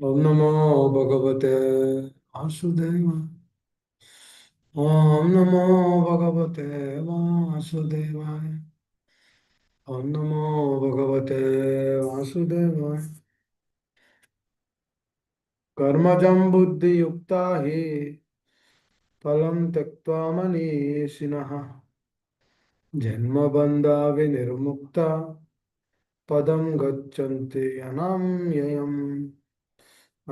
ओम नमो भगवते वासुदेव। ओम नमो भगवते वासुदेवाय। ओम नमो भगवते वासुदेवाय। कर्मजं बुद्धियुक्ता हि फलं त्यक्त्वा मनीषिणः जन्मबन्धा विनिर्मुक्ता पदं गच्छन्ति अनामयम्।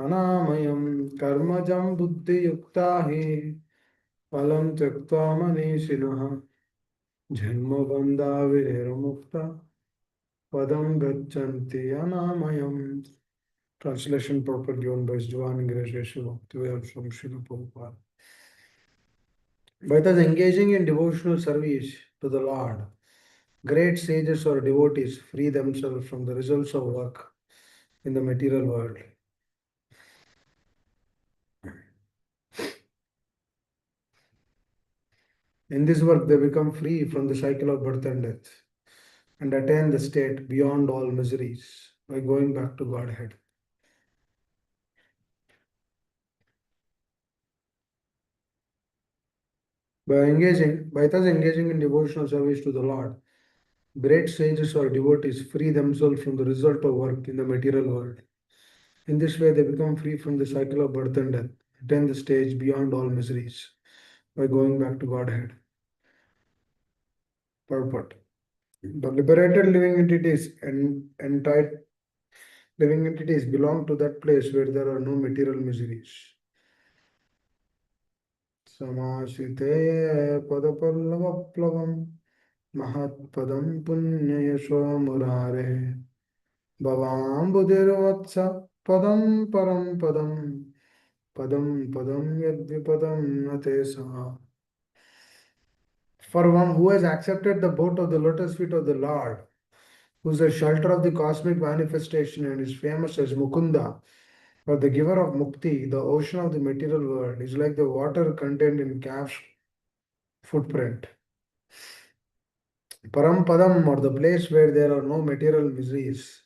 अनामयम् कर्मजं बुद्धियुक्ता हि फलं त्यक्त्वा मनीषिणः जन्मबन्धा विनिर्मुक्ता padam gachanti anamayam. Translation purport given by Joan Gracious from Srila Prabhupada. By thus engaging in devotional service to the Lord, great sages or devotees free themselves from the results of work in the material world. In this work, they become free from the cycle of birth and death and attain the state beyond all miseries by going back to Godhead. By thus engaging in devotional service to the Lord, great sages or devotees free themselves from the result of work in the material world. In this way, they become free from the cycle of birth and death, attain the stage beyond all miseries by going back to Godhead. Purport. The liberated living entities and entitled living entities belong to that place where there are no material miseries. Samashite padapallavam mahatpadam punyayasho murare Bhavambudirvatsa padam param padam padam padam yadvipadam natesa. For one who has accepted the boat of the lotus feet of the Lord, who is the shelter of the cosmic manifestation and is famous as Mukunda, or the giver of Mukti, the ocean of the material world, is like the water contained in calf's footprint. Param Padam, or the place where there are no material miseries,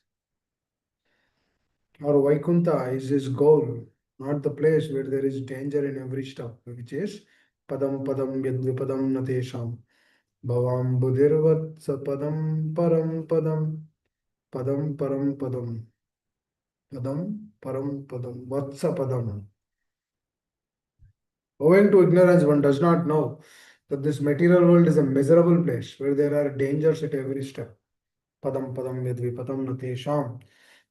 or Vaikunta is his goal, not the place where there is danger in every step, which is Padam Padam Yadvipadam Natesham. Bhavam Budirvatsa Padam Param Padam Padam Param Padam Padam Param Padam Vatsa Padam. Owing to ignorance, one does not know that this material world is a miserable place where there are dangers at every step. Padam Padam Yadvipadam Natesham.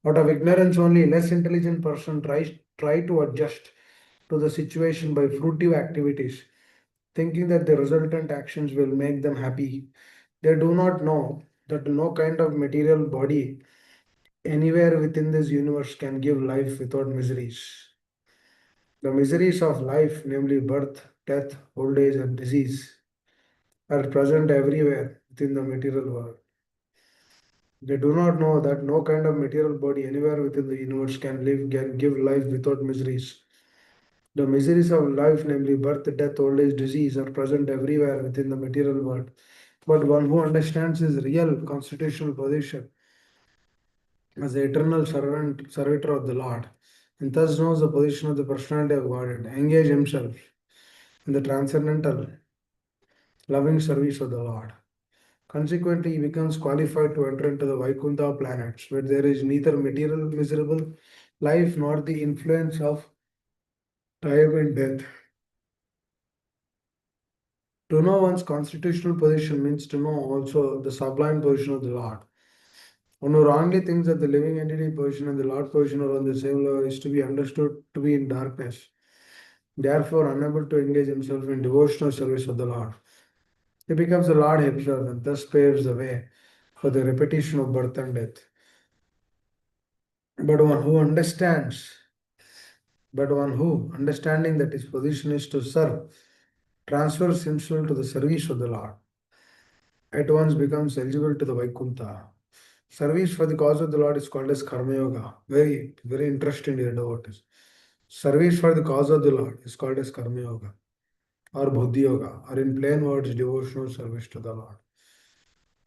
Out of ignorance only, less intelligent person try to adjust to the situation by fruitive activities, thinking that the resultant actions will make them happy. They do not know that no kind of material body anywhere within this universe can give life without miseries. The miseries of life, namely birth, death, old age, and disease, are present everywhere within the material world. They do not know that no kind of material body anywhere within the universe can give life without miseries. The miseries of life, namely birth, death, old age, disease, are present everywhere within the material world. But one who understands his real constitutional position as the eternal servitor of the Lord, and thus knows the position of the personality of Godhead, engage himself in the transcendental, loving service of the Lord. Consequently, he becomes qualified to enter into the Vaikuntha planets, where there is neither material miserable life nor the influence of time and death. To know one's constitutional position means to know also the sublime position of the Lord. One who wrongly thinks that the living entity position and the Lord position are on the same level is to be understood to be in darkness, therefore unable to engage himself in devotional service of the Lord. He becomes the Lord himself and thus paves the way for the repetition of birth and death. But one who understands, but one who, understanding that his position is to serve, transfers himself to the service of the Lord, at once becomes eligible to the Vaikuntha. Service for the cause of the Lord is called as Karma Yoga. Very, very interesting, dear devotees. Service for the cause of the Lord is called as Karma Yoga or Buddhi Yoga, or in plain words, devotional service to the Lord.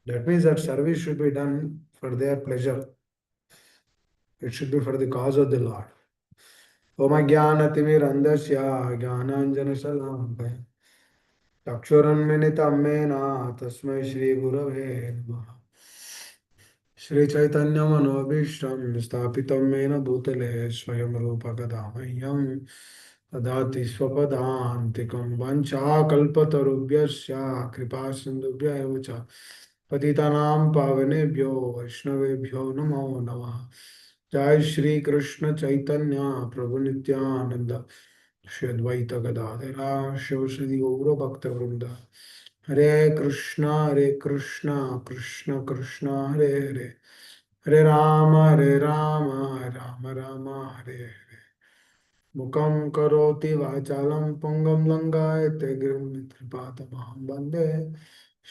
That means that service should be done for their pleasure. It should be for the cause of the Lord. ओमज्ञानतिमिरन्धस्य ज्ञानाञ्जनशलाकया चक्षुरुन्मिलितं येन तस्मै श्रीगुरवे नमः। श्रीचैतन्यमनोभीष्टं स्थापितं येन भूतले स्वयं रूपकदा मह्यं ददाति स्वपदान्तिकं वञ्चाकल्पतरुभ्यश्च कृपा सिन्धुभ्य एव च पतितानां पावनेभ्यो वैष्णवेभ्यो नमो नमः। जय श्री कृष्ण चैतन्य प्रभु नित्यानंद श्री अद्वैत गदाधर शिवश्री गौर भक्तवृंद। हरे कृष्णा कृष्ण कृष्ण हरे हरे, हरे राम राम राम हरे हरे। मुखं करोति वाचालं पुंगं लंघयते गिरिं त्रिपादमहं वन्दे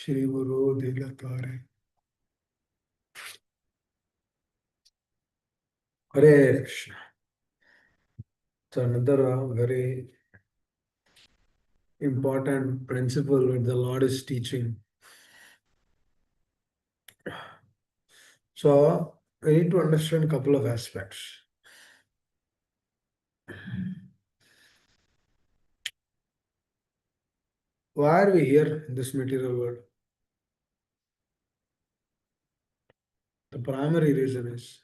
श्रीगुरो दिलतारे। हरे Krishna. So another very important principle that the Lord is teaching. So we need to understand a couple of aspects. Why are we here in this material world? The primary reason is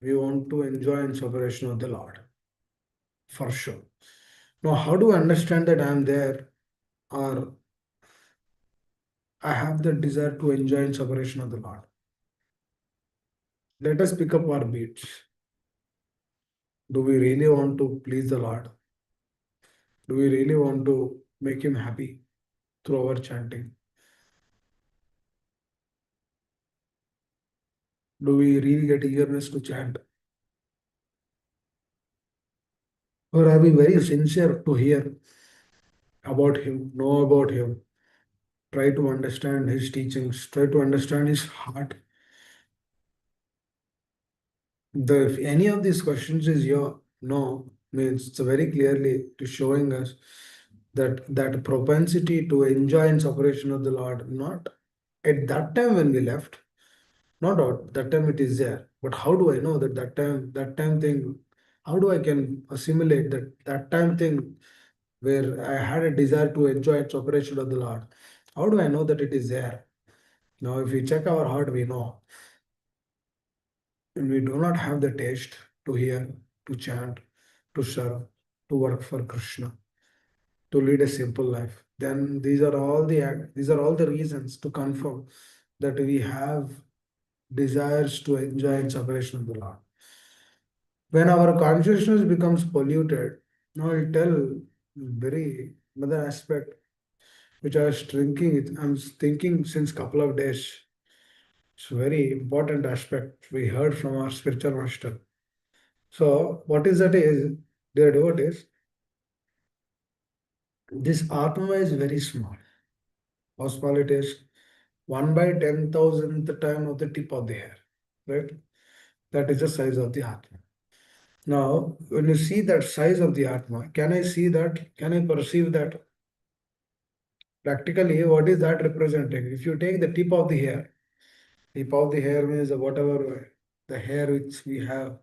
we want to enjoy in separation of the Lord, for sure. Now, how do I understand that I am there or I have the desire to enjoy in separation of the Lord? Let us pick up our beats. Do we really want to please the Lord? Do we really want to make Him happy through our chanting? Do we really get eagerness to chant? Or are we very sincere to hear about Him, know about Him, try to understand His teachings, try to understand His heart? If any of these questions is your no, means it's very clearly to showing us that that propensity to enjoy in separation of the Lord, not at that time when we left, no doubt that time it is there. But how do I know that that time thing, how do I can assimilate that time thing where I had a desire to enjoy its operation of the Lord? How do I know that it is there? Now, if we check our heart, we know. And we do not have the taste to hear, to chant, to serve, to work for Krishna, to lead a simple life, then these are all the reasons to confirm that we have desires to enjoy in separation of the Lord. When our consciousness becomes polluted, now I'll tell very another aspect which I was thinking, I'm thinking since couple of days. It's a very important aspect we heard from our spiritual master. So what is that is, dear devotees, this Atma is very small. How small it is? 1 by 10,000th time of the tip of the hair, right? That is the size of the Atma. Now, when you see that size of the Atma, can I see that? Can I perceive that? Practically, what is that representing? If you take the tip of the hair means whatever the hair which we have,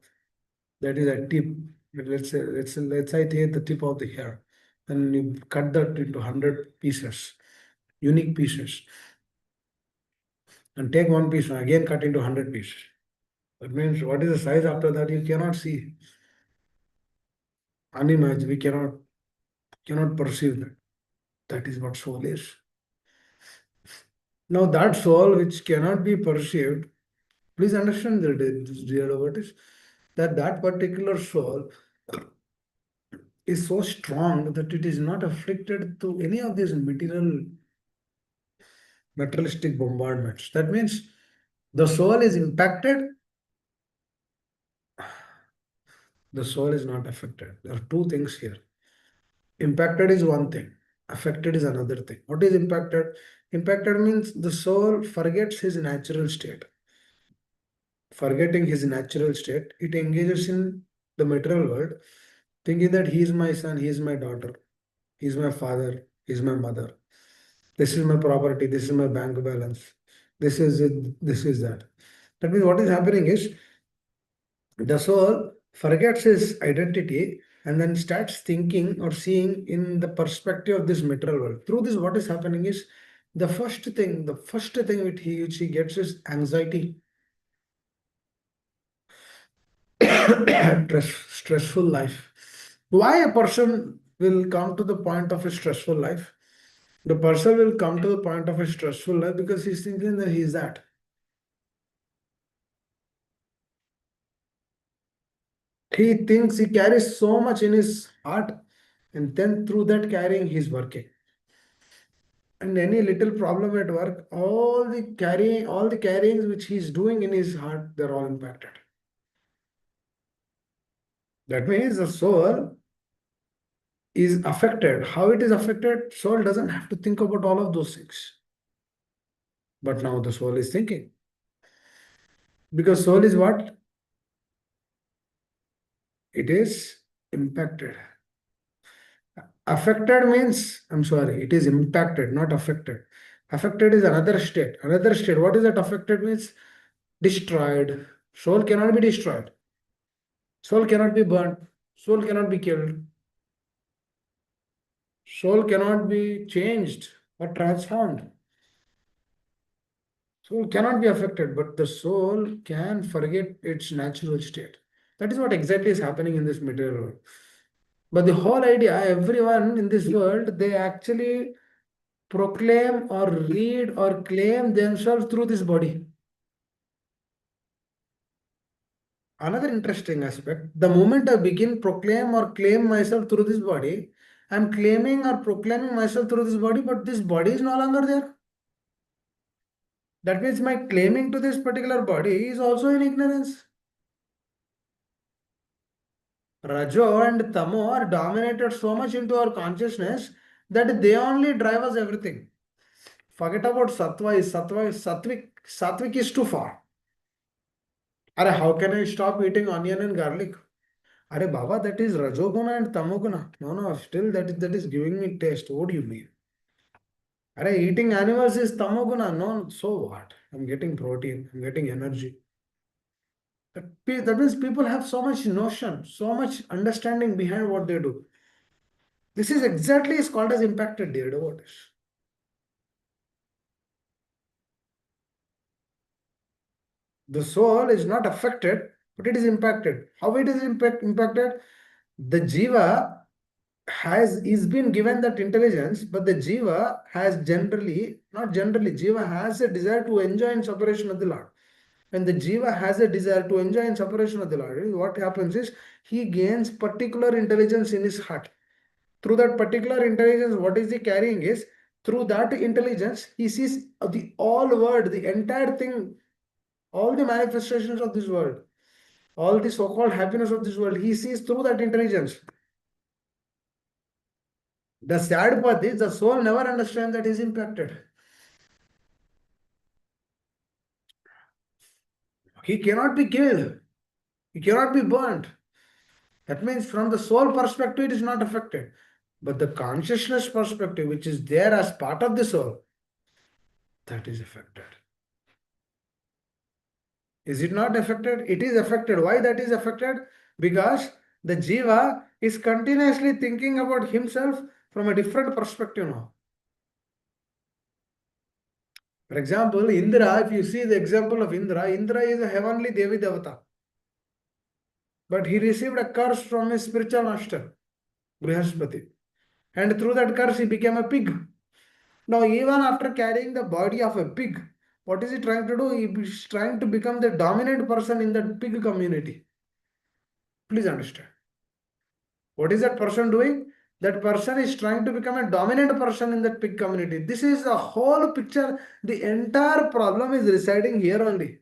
that is a tip. Let's say I take the tip of the hair and you cut that into 100 pieces, unique pieces, and take one piece and again cut into 100 pieces. That means what is the size after that you cannot see. Unimagined, we cannot perceive that. That is what soul is. Now that soul which cannot be perceived, please understand that dear devotees, that particular soul is so strong that it is not afflicted to any of these materialistic bombardments. That means the soul is impacted, the soul is not affected. There are two things here. Impacted is one thing, affected is another thing. What is impacted? Impacted means the soul forgets his natural state. Forgetting his natural state, it engages in the material world, thinking that he is my son, he is my daughter, he is my father, he is my mother. This is my property, this is my bank balance, this is it, this is that. That means what is happening is the soul forgets his identity, and then starts thinking or seeing in the perspective of this material world. Through this, what is happening is the first thing which he gets is anxiety, stressful life. Why a person will come to the point of a stressful life? The person will come to the point of a stressful life because he's thinking that he's that. He thinks he carries so much in his heart, and then through that carrying, he's working. And any little problem at work, all the carryings which he's doing in his heart, they're all impacted. That means the soul is affected. How it is affected? Soul doesn't have to think about all of those things. But now the soul is thinking. Because soul is what? It is impacted. Affected means, I'm sorry, it is impacted, not affected. Affected is another state. Another state. What is that affected means? Destroyed. Soul cannot be destroyed. Soul cannot be burnt. Soul cannot be killed. Soul cannot be changed or transformed. Soul cannot be affected, but the soul can forget its natural state. That is what exactly is happening in this material world. But the whole idea, everyone in this world, they actually proclaim or read or claim themselves through this body. Another interesting aspect, the moment I begin proclaim or claim myself through this body, I'm claiming or proclaiming myself through this body, but this body is no longer there. That means my claiming to this particular body is also in ignorance. Rajo and Tamo are dominated so much into our consciousness that they only drive us everything. Forget about sattvic is too far. Are how can I stop eating onion and garlic? Are Baba, that is Rajoguna and Tamoguna. No, no, still that is giving me taste. What do you mean? Are eating animals is Tamoguna? No, so what? I'm getting protein, I'm getting energy. That means people have so much notion, so much understanding behind what they do. This is exactly is called as impacted, dear devotees. The soul is not affected, but it is impacted. How it is impacted? The jiva has is been given that intelligence, but the jiva has generally, not generally, jiva has a desire to enjoy in separation of the Lord. When the jiva has a desire to enjoy in separation of the Lord, what happens is he gains particular intelligence in his heart. Through that particular intelligence, what is he carrying is through that intelligence, he sees the all world, the entire thing, all the manifestations of this world, all the so-called happiness of this world, he sees through that intelligence. The sad part is the soul never understands that is impacted. He cannot be killed. He cannot be burnt. That means from the soul perspective, it is not affected. But the consciousness perspective, which is there as part of the soul, that is affected. Is it not affected? It is affected. Why that is affected? Because the jiva is continuously thinking about himself from a different perspective now. For example, Indra, if you see the example of Indra, Indra is a heavenly Devi Devata. But he received a curse from his spiritual master, Brihaspati. And through that curse, he became a pig. Now, even after carrying the body of a pig, what is he trying to do? He is trying to become the dominant person in that pig community. Please understand. What is that person doing? That person is trying to become a dominant person in that pig community. This is the whole picture. The entire problem is residing here only.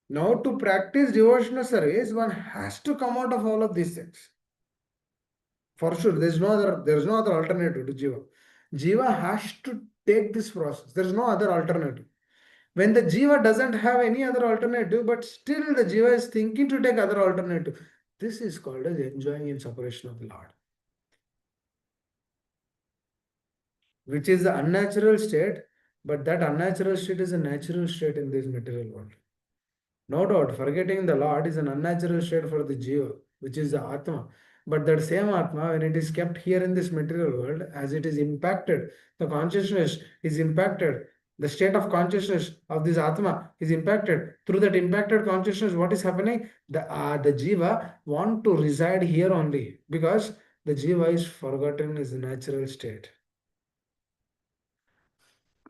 Now, to practice devotional service, one has to come out of all of these things. For sure, there's no other alternative to Jiva. Jiva has to take this process. There's no other alternative. When the Jiva doesn't have any other alternative, but still the Jiva is thinking to take other alternative, this is called as enjoying in separation of the Lord, which is the unnatural state, but that unnatural state is a natural state in this material world. No doubt, forgetting the Lord is an unnatural state for the Jiva, which is the Atma. But that same Atma, when it is kept here in this material world, as it is impacted, the consciousness is impacted. The state of consciousness of this Atma is impacted. Through that impacted consciousness, what is happening? The Jiva want to reside here only because the Jiva is forgotten his natural state.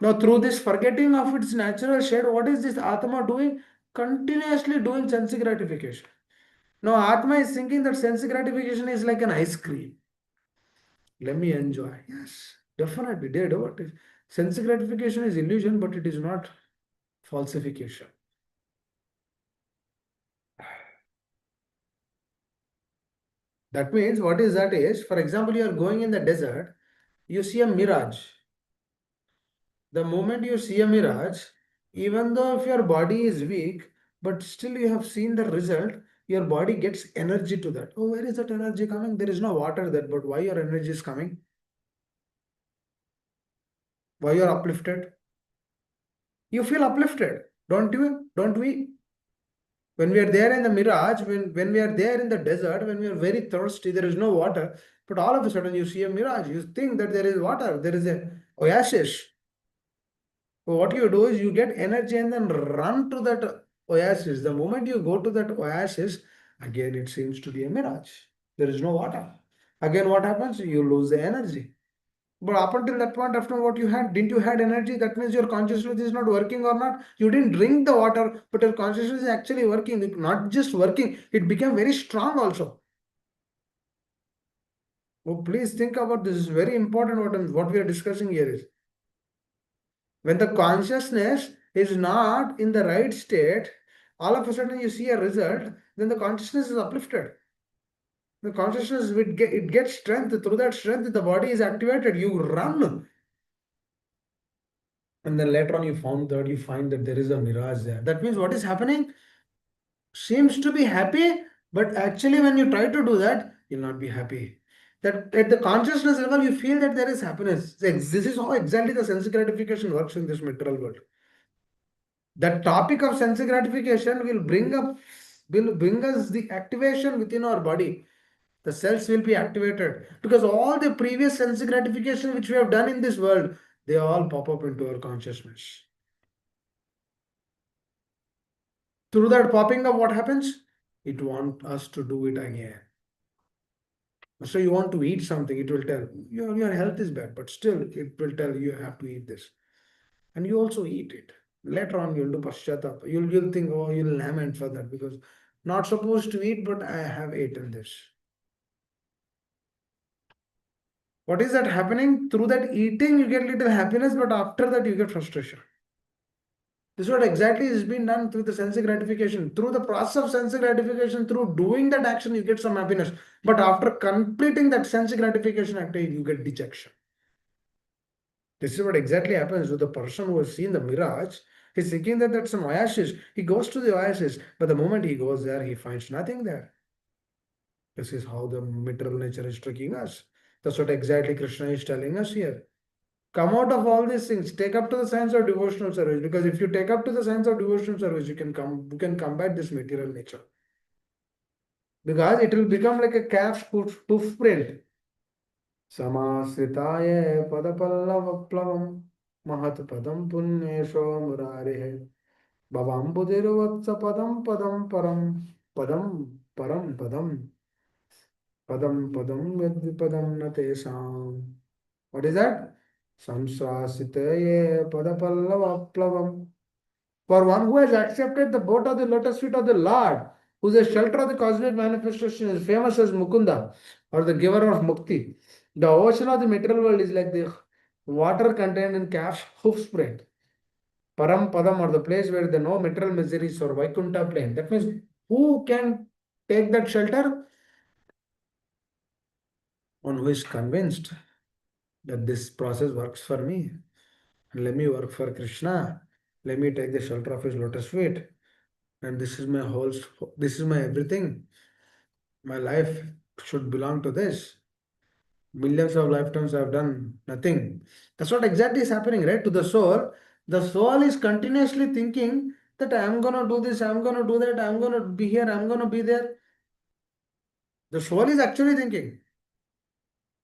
Now, through this forgetting of its natural state, what is this Atma doing? Continuously doing sense gratification. Now, Atma is thinking that sense gratification is like an ice cream. Let me enjoy. Yes, definitely. They do it. Sense gratification is illusion, but it is not falsification. That means what is that is, for example, you are going in the desert, you see a mirage. The moment you see a mirage, even though if your body is weak, but still you have seen the result, your body gets energy to that. Oh, where is that energy coming? There is no water there, but why your energy is coming? Why you are uplifted? You feel uplifted, don't you? Don't we? When we are there in the mirage, when we are there in the desert, when we are very thirsty, there is no water, but all of a sudden you see a mirage, you think that there is water, there is a oasis. So what you do is you get energy and then run to that oasis. The moment you go to that oasis, again it seems to be a mirage. There is no water. Again, what happens? You lose the energy. But up until that point, after what you had, didn't you had energy? That means your consciousness is not working or not. You didn't drink the water, but your consciousness is actually working. It not just working, it became very strong also. Oh, please think about this. Is very important. What we are discussing here is when the consciousness is not in the right state, all of a sudden you see a result, then the consciousness is uplifted. The consciousness it gets strength. Through that strength, the body is activated. You run. And then later on you find that there is a mirage there. That means what is happening seems to be happy, but actually when you try to do that, you'll not be happy. That at the consciousness level, you feel that there is happiness. This is how exactly the sense gratification works in this material world. The topic of sense gratification will bring us the activation within our body. The cells will be activated because all the previous sense gratification which we have done in this world, they all pop up into our consciousness. Through that popping up, what happens? It wants us to do it again. So you want to eat something, it will tell your health is bad, but still it will tell you have to eat this. And you also eat it. Later on, you'll do paschatap. You'll think, oh, you'll lament for that because not supposed to eat, but I have eaten this. What is that happening? Through that eating, you get little happiness, but after that, you get frustration. This is what exactly is being done through the sensory gratification. Through the process of sensory gratification, through doing that action, you get some happiness. But after completing that sensory gratification activity, you get dejection. This is what exactly happens to the person who has seen the mirage. He's thinking that that's an oasis. He goes to the oasis, but the moment he goes there, he finds nothing there. This is how the material nature is tricking us. That's what exactly Krishna is telling us here. Come out of all these things. Take up to the science of devotional service. Because if you take up to the science of devotional service, you can combat this material nature. Because it will become like a calf's hoof print. Samasritaye padapallavaplavam mahat padam punyesho murare bhavambudirvatsa padam padam param padam param padam padam padam yadvipadam natesam. What is that? Samsasitaye padapallavaplavam. For one who has accepted the boat of the lotus feet of the Lord, who is a shelter of the cosmic manifestation, is famous as Mukunda, or the giver of Mukti. The ocean of the material world is like the water contained in calf's hoof print. Param Padam, or the place where there are no material miseries, or Vaikuntha plane. That means who can take that shelter? One who is convinced that this process works for me. Let me work for Krishna. Let me take the shelter of his lotus feet. And this is my whole, this is my everything. My life should belong to this. Millions of lifetimes I've done nothing. That's what exactly is happening, right? To the soul is continuously thinking that I'm gonna do this, I'm gonna do that, I'm gonna be here, I'm gonna be there. The soul is actually thinking.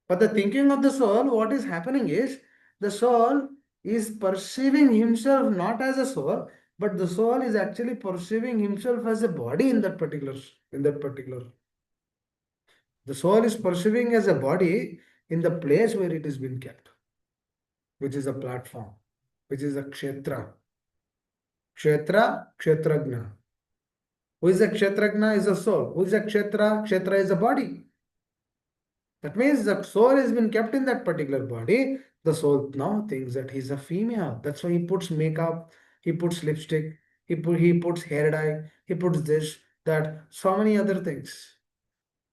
But the thinking of the soul, what is happening is the soul is perceiving himself not as a soul, but the soul is actually perceiving himself as a body in that particular. The soul is perceiving as a body in the place where it is being kept, which is a platform, which is a kshetra. Kshetra, kshetragna. Who is a kshetragna is a soul. Who is a kshetra? Kshetra is a body. That means the soul has been kept in that particular body. The soul now thinks that he's a female. That's why he puts makeup, he puts lipstick, he puts hair dye, he puts this, that, so many other things.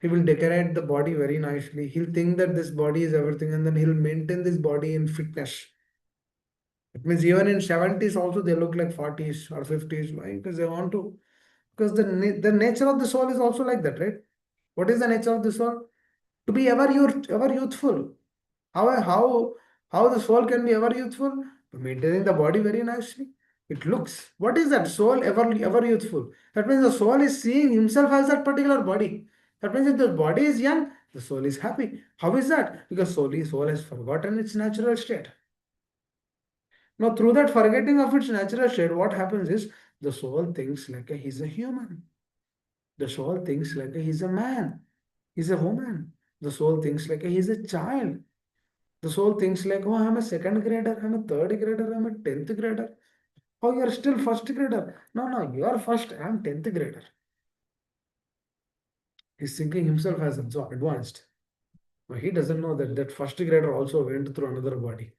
He will decorate the body very nicely. He'll think that this body is everything, and then he'll maintain this body in fitness. It means even in 70s also they look like 40s or 50s. Why? Because they want to. Because the nature of the soul is also like that, right? What is the nature of the soul? To be ever youthful. How the soul can be ever youthful? By maintaining the body very nicely. It looks. What is that soul ever youthful? That means the soul is seeing himself as that particular body. That means if the body is young, the soul is happy. How is that? Because soul has forgotten its natural state. Now, through that forgetting of its natural state, what happens is the soul thinks like he's a human. The soul thinks like he's a man. He's a woman. The soul thinks like he's a child. The soul thinks like, oh, I'm a second grader, I'm a third grader, I'm a 10th grader. Oh, you're still first grader. No, no, you're first, I'm 10th grader. He's thinking himself as advanced. But he doesn't know that that first grader also went through another body.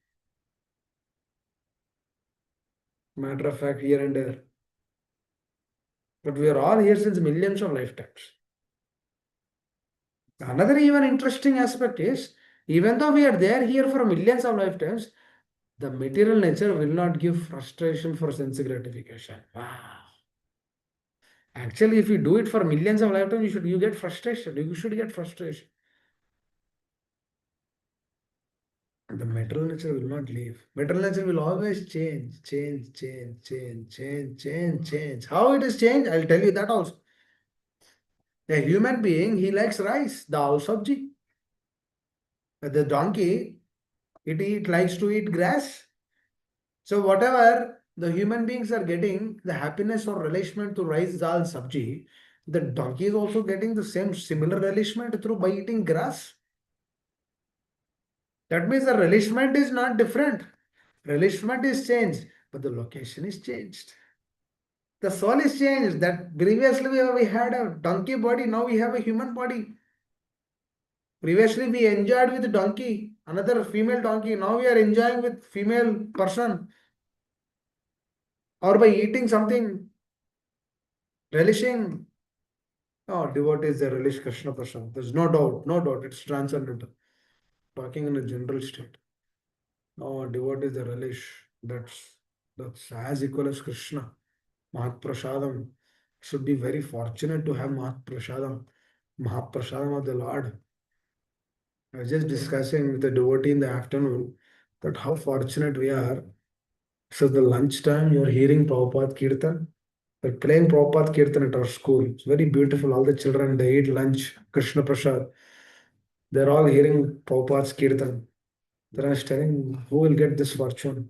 Matter of fact, here and there. But we are all here since millions of lifetimes. Another even interesting aspect is, even though we are there here for millions of lifetimes, the material nature will not give frustration for sense gratification. Wow. Actually, if you do it for millions of lifetimes, you get frustration. You should get frustration. The material nature will not leave. Material nature will always change, change, change, change, change, change, change. How it is changed, I'll tell you that also. A human being, he likes rice, dal, sabji. The donkey, it likes to eat grass. So whatever the human beings are getting, the happiness or relishment to rice, dal, sabji, the donkey is also getting the same similar relishment through by eating grass. That means the relishment is not different. Relishment is changed, but the location is changed. The soul is changed. That previously we had a donkey body, now we have a human body. Previously we enjoyed with donkey, another female donkey. Now we are enjoying with female person, or by eating something, relishing. Oh, devotees they relish Krishna Prasad. There's no doubt, no doubt. It's transcendental. Talking in a general state. No, devotees they relish. That's as equal as Krishna. Mahaprasadam. Should be very fortunate to have Mahaprasadam. Mahaprasadam of the Lord. I was just discussing with a devotee in the afternoon that how fortunate we are. So the lunchtime you're hearing Prabhupada Kirtan. They're playing Prabhupada Kirtan at our school. It's very beautiful. All the children they eat lunch, Krishna Prasad. They're all hearing Prabhupada's Kirtan. Then I was telling who will get this fortune.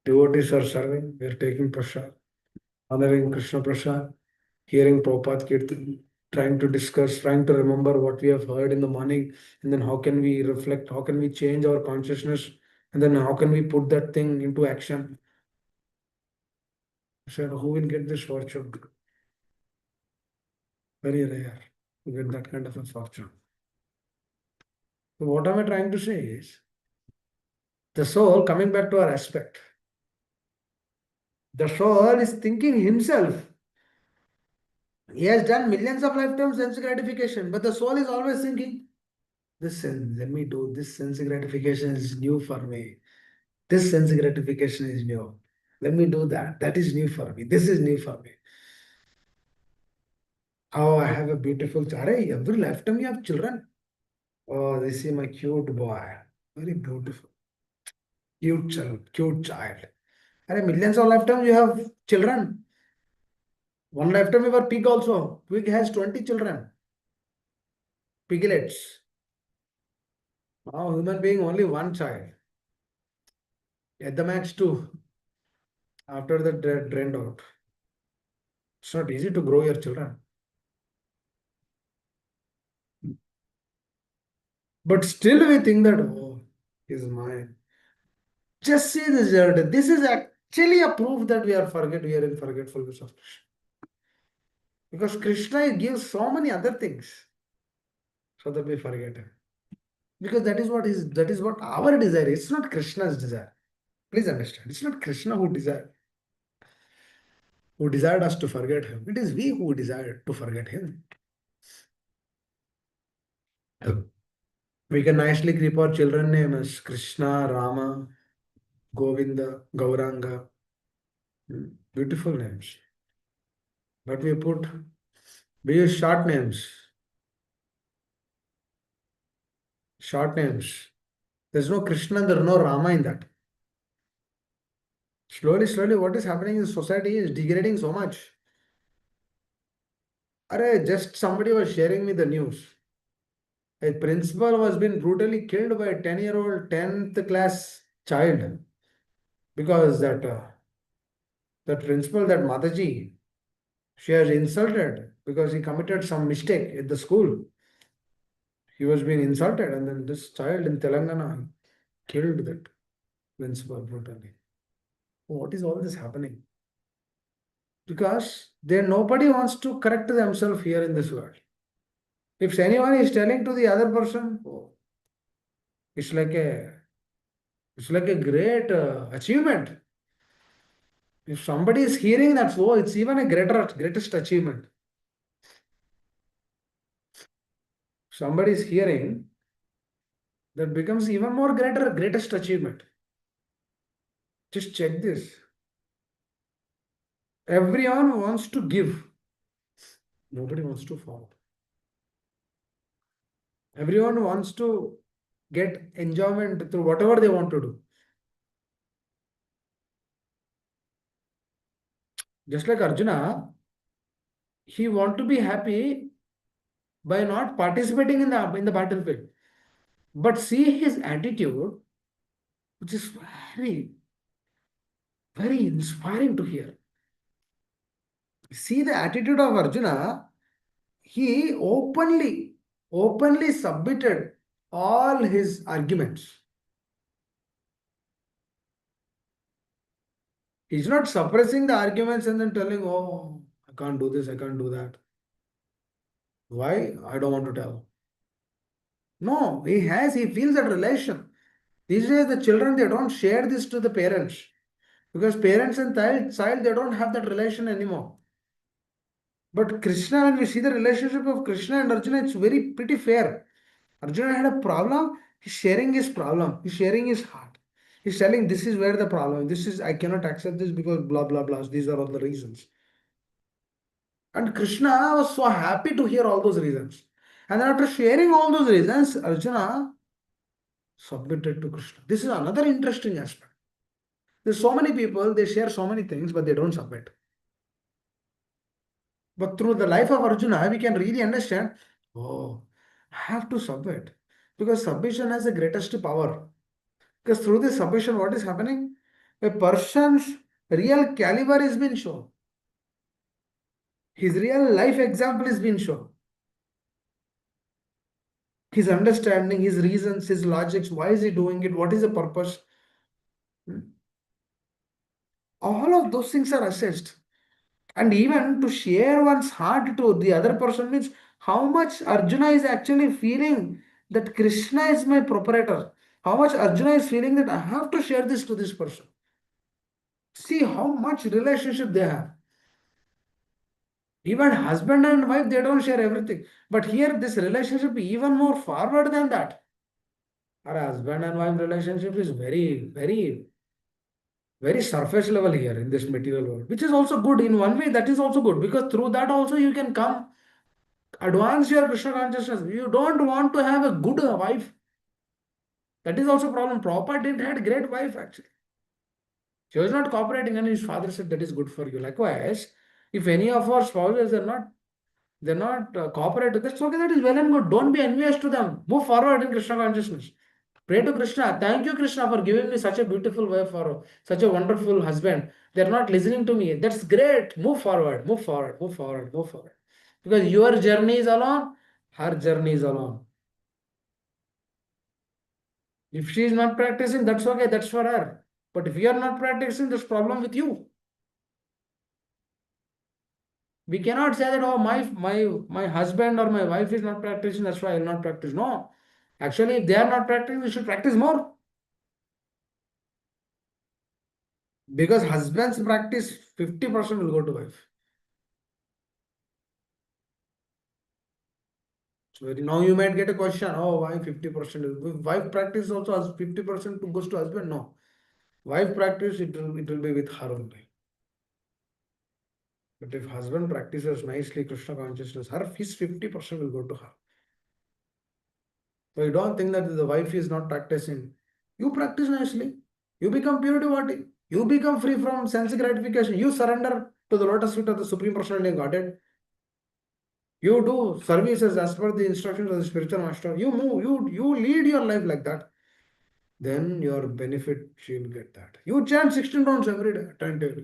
Devotees are serving, we are taking Prasad, honoring Krishna Prasad, hearing Prabhupada Kirtan, trying to discuss, trying to remember what we have heard in the morning, and then how can we reflect, how can we change our consciousness, and then how can we put that thing into action. I said, who will get this fortune? Very rare to get that kind of a fortune. So what am I trying to say is the soul, coming back to our aspect, the soul is thinking himself. He has done millions of lifetimes sense gratification, but the soul is always thinking, let me do this sense gratification is new for me. This sense gratification is new. Let me do that. That is new for me. This is new for me. Oh, I have a beautiful child. Every lifetime you have children. Oh, this is my cute boy. Very beautiful. Cute child. Cute child. Are millions of lifetimes you have children. One lifetime you were pig also. Pig has 20 children. Piglets. Now human being only one child. At the max two. After that drained out. It's not easy to grow your children. But still we think that, oh, he's mine. Just see this journey. This is actually a proof that we are in forgetfulness of Krishna. Because Krishna gives so many other things so that we forget him. Because that is what our desire is. It's not Krishna's desire. Please understand. It's not Krishna who desired us to forget him. It is we who desired to forget him. We can nicely keep our children name as Krishna, Rama, Govinda, Gauranga. Beautiful names. But we use short names. Short names. There's no Krishna, there's no Rama in that. Slowly, what is happening in society is degrading so much. Just somebody was sharing me the news. A principal was been brutally killed by a 10-year-old 10th class child because that principal, that Mataji, she has insulted because he committed some mistake at the school. He was being insulted, and then this child in Telangana killed that principal brutally. What is all this happening? Because there nobody wants to correct themselves here in this world. If anyone is telling to the other person, oh, it's like a it's like a great achievement. If somebody is hearing that, oh, it's even a greatest achievement. Somebody is hearing, that becomes even more greatest achievement. Just check this. Everyone wants to give. Nobody wants to follow. Everyone wants to get enjoyment through whatever they want to do. Just like Arjuna, he want to be happy by not participating in the battlefield. But see his attitude, which is very inspiring to hear. See the attitude of Arjuna, he openly submitted all his arguments. He's not suppressing the arguments and then telling, oh, I can't do this, I can't do that. Why? I don't want to tell. No, he feels that relation. These days, the children, they don't share this to the parents because parents and child, they don't have that relation anymore. But Krishna, when we see the relationship of Krishna and Arjuna, it's very pretty fair. Arjuna had a problem, he's sharing his problem, he's sharing his heart. He's telling this is where the problem, this is, I cannot accept this because blah blah blah. These are all the reasons. And Krishna was so happy to hear all those reasons. And then after sharing all those reasons, Arjuna submitted to Krishna. This is another interesting aspect. There's so many people, they share so many things, but they don't submit. But through the life of Arjuna, we can really understand, oh, I have to submit. Because submission has the greatest power. Because through this submission, what is happening? A person's real caliber is being shown. His real life example is being shown. His understanding, his reasons, his logics, why is he doing it, what is the purpose? All of those things are assessed. And even to share one's heart to the other person means how much Arjuna is actually feeling that Krishna is my proprietor. How much Arjuna is feeling that I have to share this to this person. See how much relationship they have. Even husband and wife, they don't share everything. But here, this relationship even more forward than that. Our husband and wife relationship is very surface level here in this material world, which is also good in one way. That is also good because through that also you can come advance your Krishna consciousness. You don't want to have a good wife. That is also a problem. Prabhupada didn't had great wife actually. He was not cooperating, and his father said that is good for you. Likewise, if any of our spouses are not they're not cooperative, that's okay, that is well and good. Don't be envious to them. Move forward in Krishna consciousness. Pray to Krishna. Thank you, Krishna, for giving me such a beautiful wife or such a wonderful husband. They're not listening to me. That's great. Move forward, move forward, move forward, move forward. Because your journey is alone, her journey is alone. If she is not practicing, that's okay, that's for her. But if you are not practicing, there's problem with you. We cannot say that, oh, my husband or my wife is not practicing, that's why I will not practice. No. Actually, if they are not practicing, we should practice more. Because husband's practice, 50% will go to wife. So now you might get a question, oh, why 50%? Wife practice also has 50% goes to husband? No. Wife practice, it will be with her only. But if husband practices nicely Krishna consciousness, his 50% will go to her. So you don't think that the wife is not practicing. You practice nicely. You become pure devotee. You become free from sense gratification. You surrender to the lotus feet of the Supreme Personality of Godhead. You do services as per the instructions of the spiritual master. You move, you lead your life like that. Then your benefit, she will get that. You chant 16 rounds every day, timetable.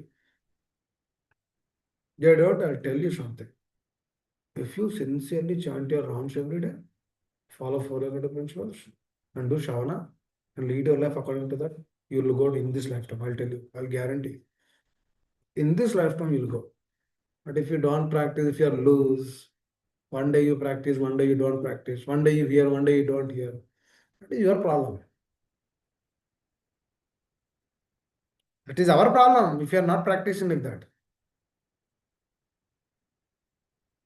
Jadot, I'll tell you something. If you sincerely chant your rounds every day, follow four elemental principles, and do Shavana, and lead your life according to that, you will go in this lifetime. I'll tell you, I'll guarantee. In this lifetime, you'll go. But if you don't practice, if you're loose, one day you practice, one day you don't practice, one day you hear, one day you don't hear, that is your problem. That is our problem if you are not practicing like that.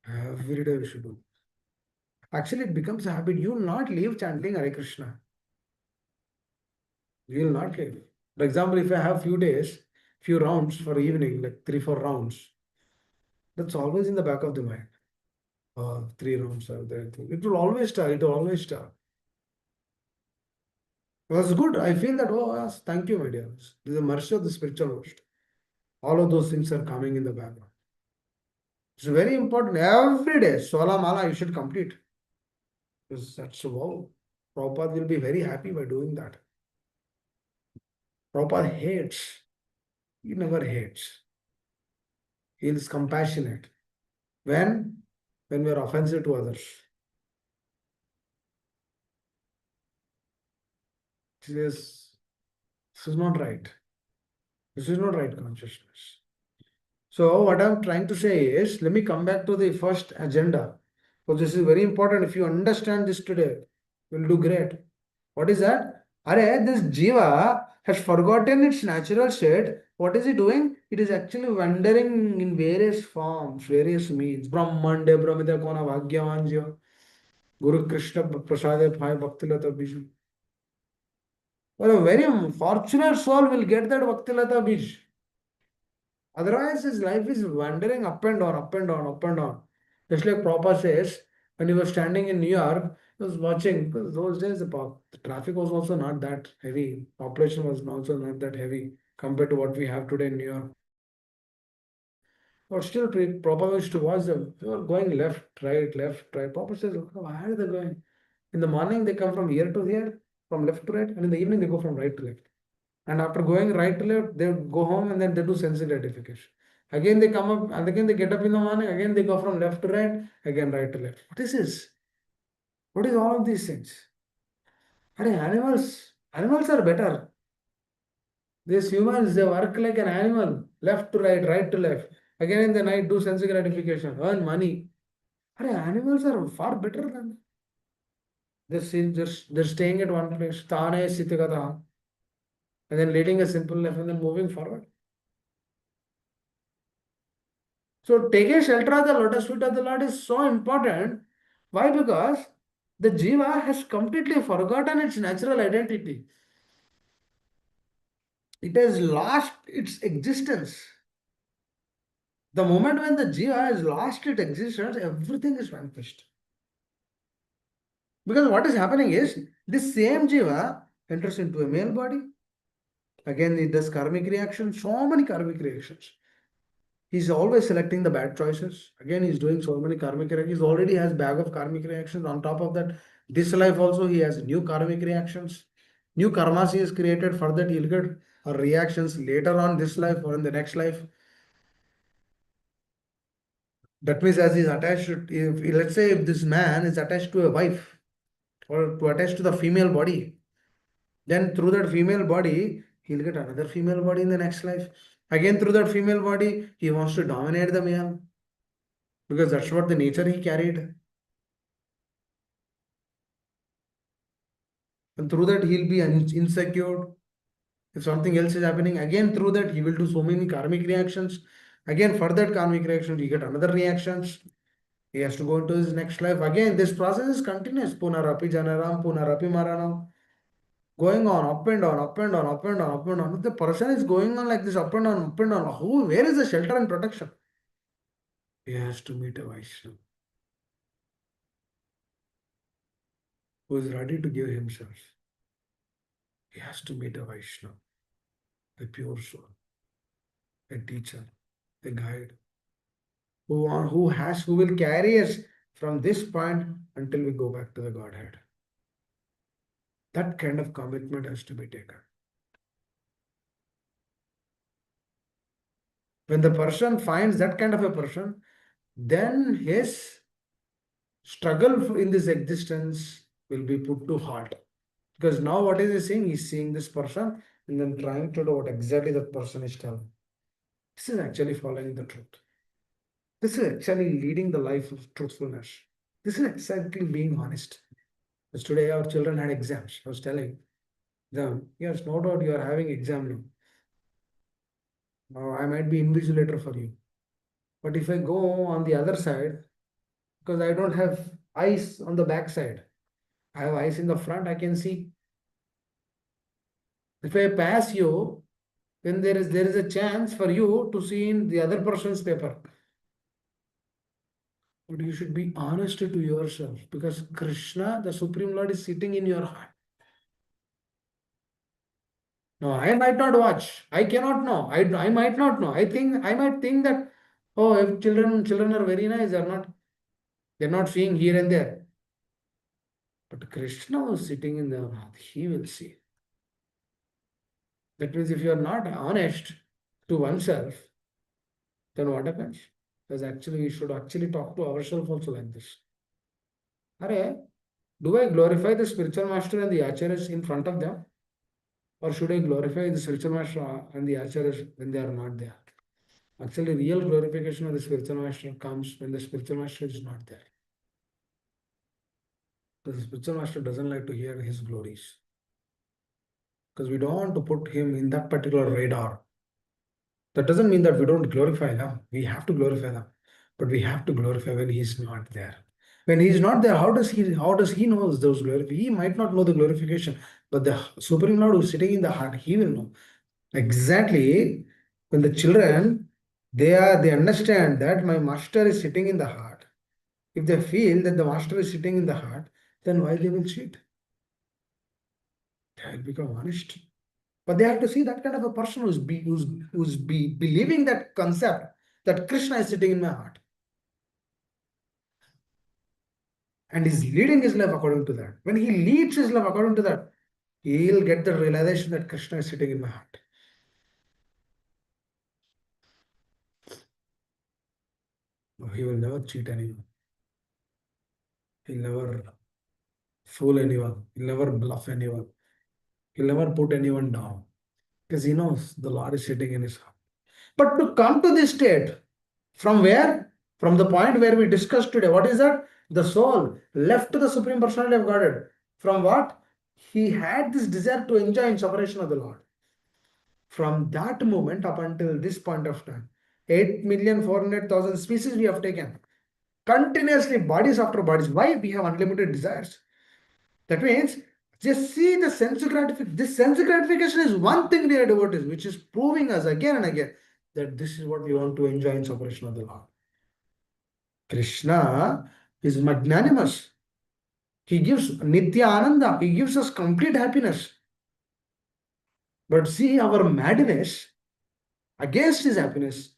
Every day we should do. Actually, it becomes a habit. You will not leave chanting Hare Krishna. You will not leave. For example, if I have few days, few rounds for evening, like 3, 4 rounds, that's always in the back of the mind. 3 rounds are there. It will always start. It will always start. That's good. I feel that, oh, yes, thank you, my dear. This is the mercy of the spiritual host. All of those things are coming in the background. It's very important. Every day, Sola Mala, you should complete. Because that's wow. Prabhupada will be very happy by doing that. Prabhupada hates. He never hates. He is compassionate. When? When we are offensive to others. He says, this is not right. This is not right consciousness. So what I'm trying to say is, let me come back to the first agenda. So this is very important. If you understand this today, you'll do great. What is that? Are this jiva has forgotten its natural state. What is it doing? It is actually wandering in various forms, various means. Brahmande, Brahmida Kona Bhagyavanjya, Guru Krishna Prasade Bhai Bhaktilata Bij. Well, a very fortunate soul will get that Bhaktilata Bij. Otherwise, his life is wandering up and down, up and down, up and down. Just like Prabhupada says, when he was standing in New York, he was watching, because those days the traffic was also not that heavy. Population was also not that heavy compared to what we have today in New York. But still, Prabhupada used to watch them. They were going left, right, left, right. Prabhupada says, "Oh, why are they going? In the morning, they come from here to here, from left to right, and in the evening, they go from right to left. And after going right to left, they go home and then they do sense gratification. Again, they come up and again they get up in the morning, again they go from left to right, again right to left. What is this? What is all of these things? Are animals are better. These humans, they work like an animal, left to right, right to left. Again in the night, do sense gratification, earn money. Are animals are far better than they're staying at one place, Thane Sitigata, and then leading a simple life and then moving forward. So taking shelter of the lotus feet of the Lord is so important. Why? Because the jiva has completely forgotten its natural identity. It has lost its existence. The moment when the jiva has lost its existence, everything is vanquished. Because what is happening is this same jiva enters into a male body, Again, it does karmic reactions, so many karmic reactions. He's always selecting the bad choices. Again, he's doing so many karmic reactions. He already has bag of karmic reactions. On top of that, this life also he has new karmic reactions. New karmas he has created for that he'll get reactions later on this life or in the next life. That means as he's attached, if let's say if this man is attached to a wife or to attach to the female body, then through that female body, he'll get another female body in the next life. Again, through that female body, he wants to dominate the male because that's what the nature he carried. And through that, he'll be insecure. If something else is happening, again, through that, he will do so many karmic reactions. Again, for that karmic reaction, he get another reactions. He has to go into his next life. Again, this process is continuous. Punarapi Janaram, Punarapi Maranam. Going on, up and down, up and down, up and down, up and down. If the person is going on like this, up and down, up and down, who, where is the shelter and protection? He has to meet a Vaishnava who is ready to give himself. He has to meet a Vaishnava, a pure soul, a teacher, a guide, who will carry us from this point until we go back to the Godhead. That kind of commitment has to be taken. When the person finds that kind of a person, then his struggle in this existence will be put to halt. Because now what is he seeing? He's seeing this person and then trying to do what exactly that person is telling. This is actually following the truth. This is actually leading the life of truthfulness. This is exactly being honest. Because today our children had exams. I was telling them, yes, no doubt you are having exam now. Now I might be invigilator for you. But if I go on the other side, because I don't have eyes on the back side, I have eyes in the front, I can see. If I pass you, then there is a chance for you to see in the other person's paper. But you should be honest to yourself because Krishna, the Supreme Lord, is sitting in your heart. No, I might not watch. I cannot know. I might not know. I might think that, oh, if children are very nice, they're not seeing here and there. But Krishna is sitting in their heart. He will see. That means if you are not honest to oneself, then what happens? Because actually we should actually talk to ourselves also like this. Are, do I glorify the spiritual master and the acharyas in front of them? Or should I glorify the spiritual master and the acharyas when they are not there? Actually, real glorification of the spiritual master comes when the spiritual master is not there. Because the spiritual master doesn't like to hear his glories. Because we don't want to put him in that particular radar. That doesn't mean that we don't glorify them. We have to glorify them. But we have to glorify when he's not there. When he's not there, how does he know those glorifications? He might not know the glorification, but the Supreme Lord who's sitting in the heart, he will know. Exactly when the children they understand that my master is sitting in the heart. If they feel that the master is sitting in the heart, then why they will cheat? They will become honest. But they have to see that kind of a person who's believing that concept that Krishna is sitting in my heart and is leading his life according to that. When he leads his life according to that, he'll get the realization that Krishna is sitting in my heart. He will never cheat anyone. He'll never fool anyone. He'll never bluff anyone. He'll never put anyone down because he knows the Lord is sitting in his heart. But to come to this state, from where? From the point where we discussed today. What is that? The soul left to the Supreme Personality of Godhead. From what? He had this desire to enjoy in separation of the Lord. From that moment up until this point of time, 8,400,000 species we have taken. Continuously, bodies after bodies. Why? We have unlimited desires. That means, just see the sense gratification. This sense gratification is one thing we are devotees, which is proving us again and again that this is what we want to enjoy in separation of the Lord. Krishna is magnanimous. He gives Nitya Ananda. He gives us complete happiness. But see, our madness against his happiness,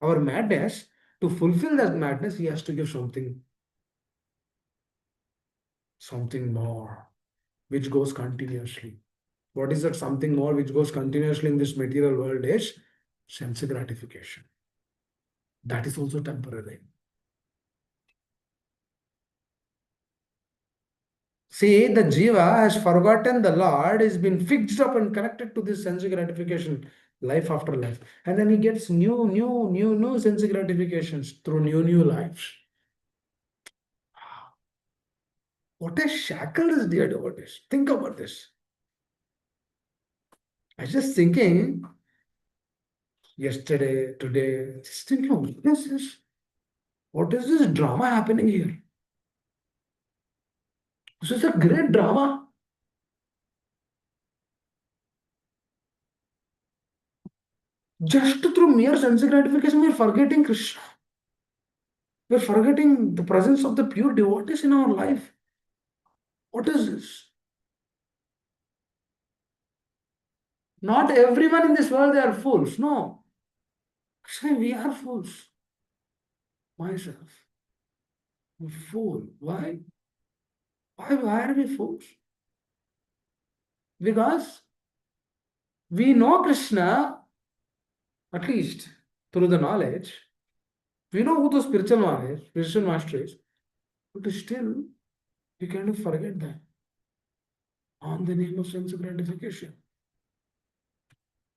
our madness, to fulfill that madness, he has to give something more, which goes continuously. What is that something more which goes continuously in this material world is sense gratification. That is also temporary. See, the jiva has forgotten the Lord, is been fixed up and connected to this sense gratification life after life. And then he gets new sense gratifications through new lives. What a shackle is there about this. Think about this. I was just thinking yesterday, today, just thinking, what is this? What is this drama happening here? This is a great drama. Just through mere sense gratification, we're forgetting Krishna. We're forgetting the presence of the pure devotees in our life. What is this? Not everyone in this world they are fools. No. Say we are fools. Myself. I'm a fool. Why? Why are we fools? Because we know Krishna, at least through the knowledge. We know who the spiritual master is, but still we kind of forget that on the name of sense gratification.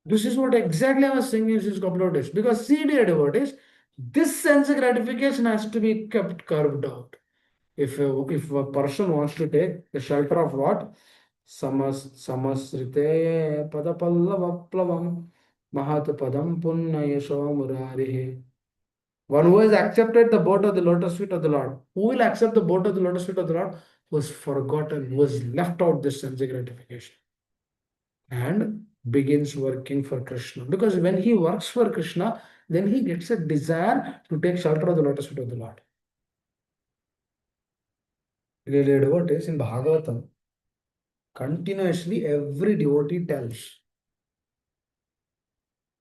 This is what exactly I was saying in this couple of days. Because see, dear devotees, this sense gratification has to be kept carved out. If a person wants to take the shelter of what? Samasrite padapallavam mahat padam punnayasho murarihe. One who has accepted the boat of the lotus feet of the Lord. Who will accept the boat of the lotus feet of the Lord? Who has forgotten, who has left out this sense gratification and begins working for Krishna. Because when he works for Krishna, then he gets a desire to take shelter of the lotus feet of the Lord. Related devotees in Bhagavatam, continuously every devotee tells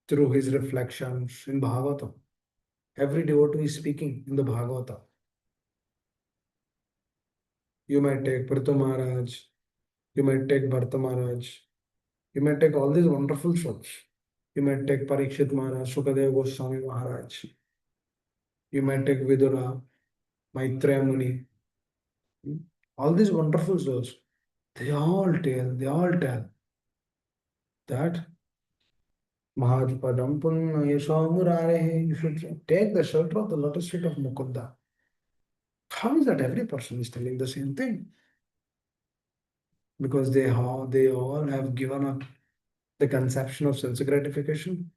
through his reflections in Bhagavatam. Every devotee is speaking in the Bhagavatam. You might take Prithu Maharaj, you might take Bharata Maharaj, you might take all these wonderful souls. You might take Parikshit Maharaj, Sukadeva Goswami Maharaj. You might take Vidura, Maitreya Muni. All these wonderful souls. They all tell that Mahapadam Punna Yashamurare, you should take the shelter of the lotus feet of Mukunda. How is that every person is telling the same thing? Because they all have given up the conception of sense gratification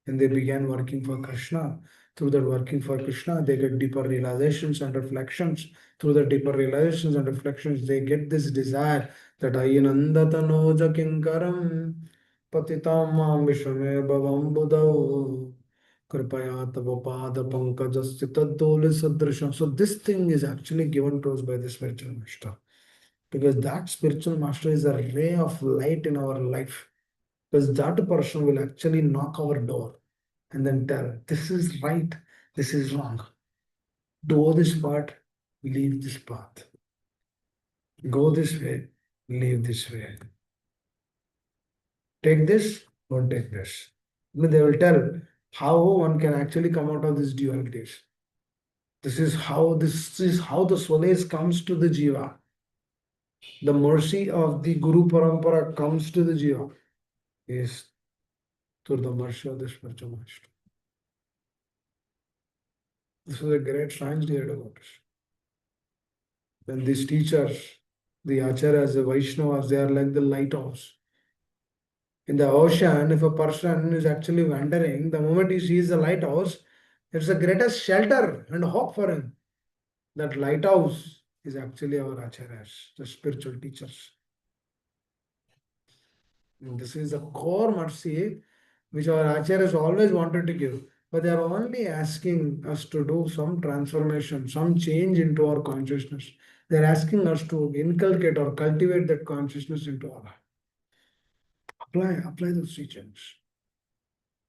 and they began working for Krishna. Through that working for Krishna, they get deeper realizations and reflections. Through the deeper realizations and reflections, they get this desire that Ayinandatanoja Kinkaram Patitam Mam Vishwame Bhavam Budau Kripaya Tava Pada Pankajasti Taddoli Sadrisham. So this thing is actually given to us by the spiritual master. Because that spiritual master is a ray of light in our life. Because that person will actually knock our door and then tell, this is right, this is wrong. Do this part, leave this path. Go this way, leave this way. Take this, don't take this. They will tell how one can actually come out of this dualities. This is how the solace comes to the jiva. The mercy of the Guru Parampara comes to the jiva is through the mercy of the spiritual master. This is a great science, dear devotees. When these teachers, the acharyas, the Vaishnavas, they are like the lighthouse. In the ocean, if a person is actually wandering, the moment he sees the lighthouse, it's the greatest shelter and hope for him. That lighthouse is actually our acharyas, the spiritual teachers. And this is the core mercy which our acharyas always wanted to give. But they are only asking us to do some transformation, some change into our consciousness. They are asking us to inculcate or cultivate that consciousness into our life. Apply those teachings.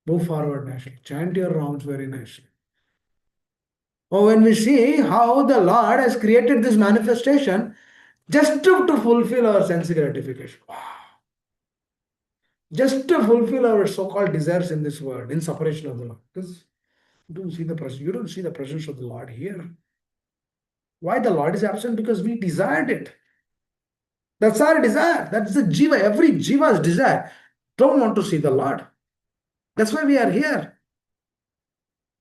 Move forward nicely. Chant your rounds very nicely. Oh, when we see how the Lord has created this manifestation just to fulfill our sense gratification. Wow. Just to fulfill our so-called desires in this world, in separation of the Lord. Because you don't see the presence of the Lord here. Why the Lord is absent? Because we desired it. That's our desire. That's the jiva. Every jiva's desire. Don't want to see the Lord. That's why we are here.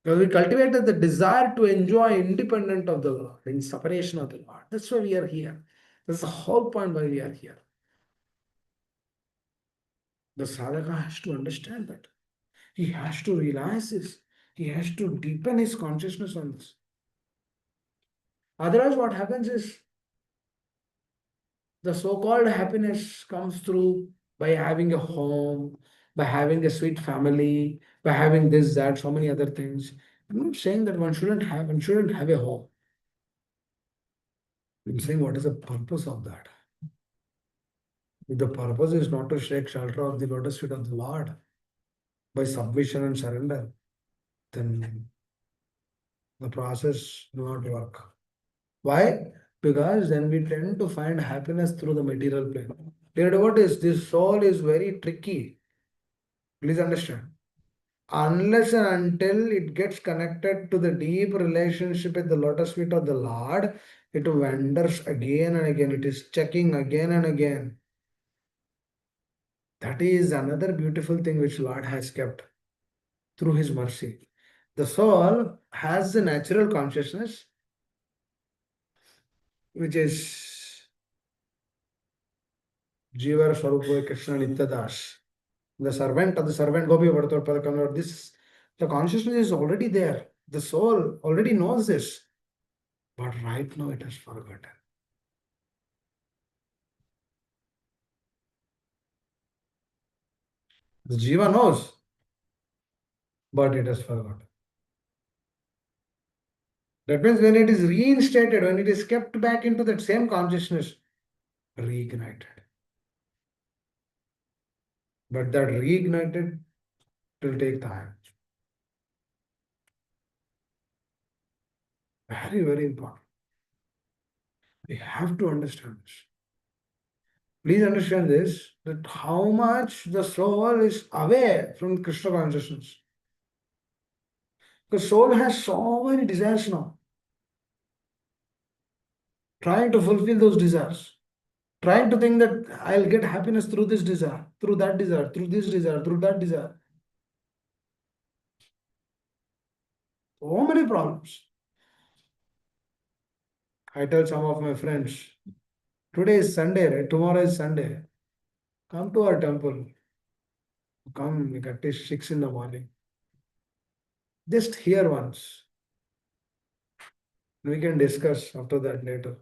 Because we cultivated the desire to enjoy independent of the Lord, in separation of the Lord. That's why we are here. That's the whole point why we are here. The sadhaka has to understand that. He has to realize this. He has to deepen his consciousness on this. Otherwise, what happens is the so-called happiness comes through by having a home, by having a sweet family, by having this, that, so many other things. I'm not saying that one shouldn't have a home. I'm saying what is the purpose of that? If the purpose is not to take shelter of the lotus feet of the Lord by submission and surrender, then the process will not work. Why? Because then we tend to find happiness through the material plane. Dear devotees, this soul is very tricky. Please understand. Unless and until it gets connected to the deep relationship with the lotus feet of the Lord, it wanders again and again. It is checking again and again. That is another beautiful thing which Lord has kept through His mercy. The soul has the natural consciousness, which is Jiva Swarupa Krishna Nityadas. The servant Gopi Bharata Padakam, this the consciousness is already there. The soul already knows this. But right now it has forgotten. The Jiva knows, but it has forgotten. That means when it is reinstated, when it is kept back into that same consciousness, reignited. But that reignited will take time. Very, very important. We have to understand this. Please understand this, that how much the soul is away from Krishna consciousness. The soul has so many desires now, trying to fulfill those desires, trying to think that I'll get happiness through this desire, through that desire, through this desire, through that desire. So many problems. I tell some of my friends, today is Sunday, right? Tomorrow is Sunday. Come to our temple. Come at least 6 in the morning. Just hear once. We can discuss after that later.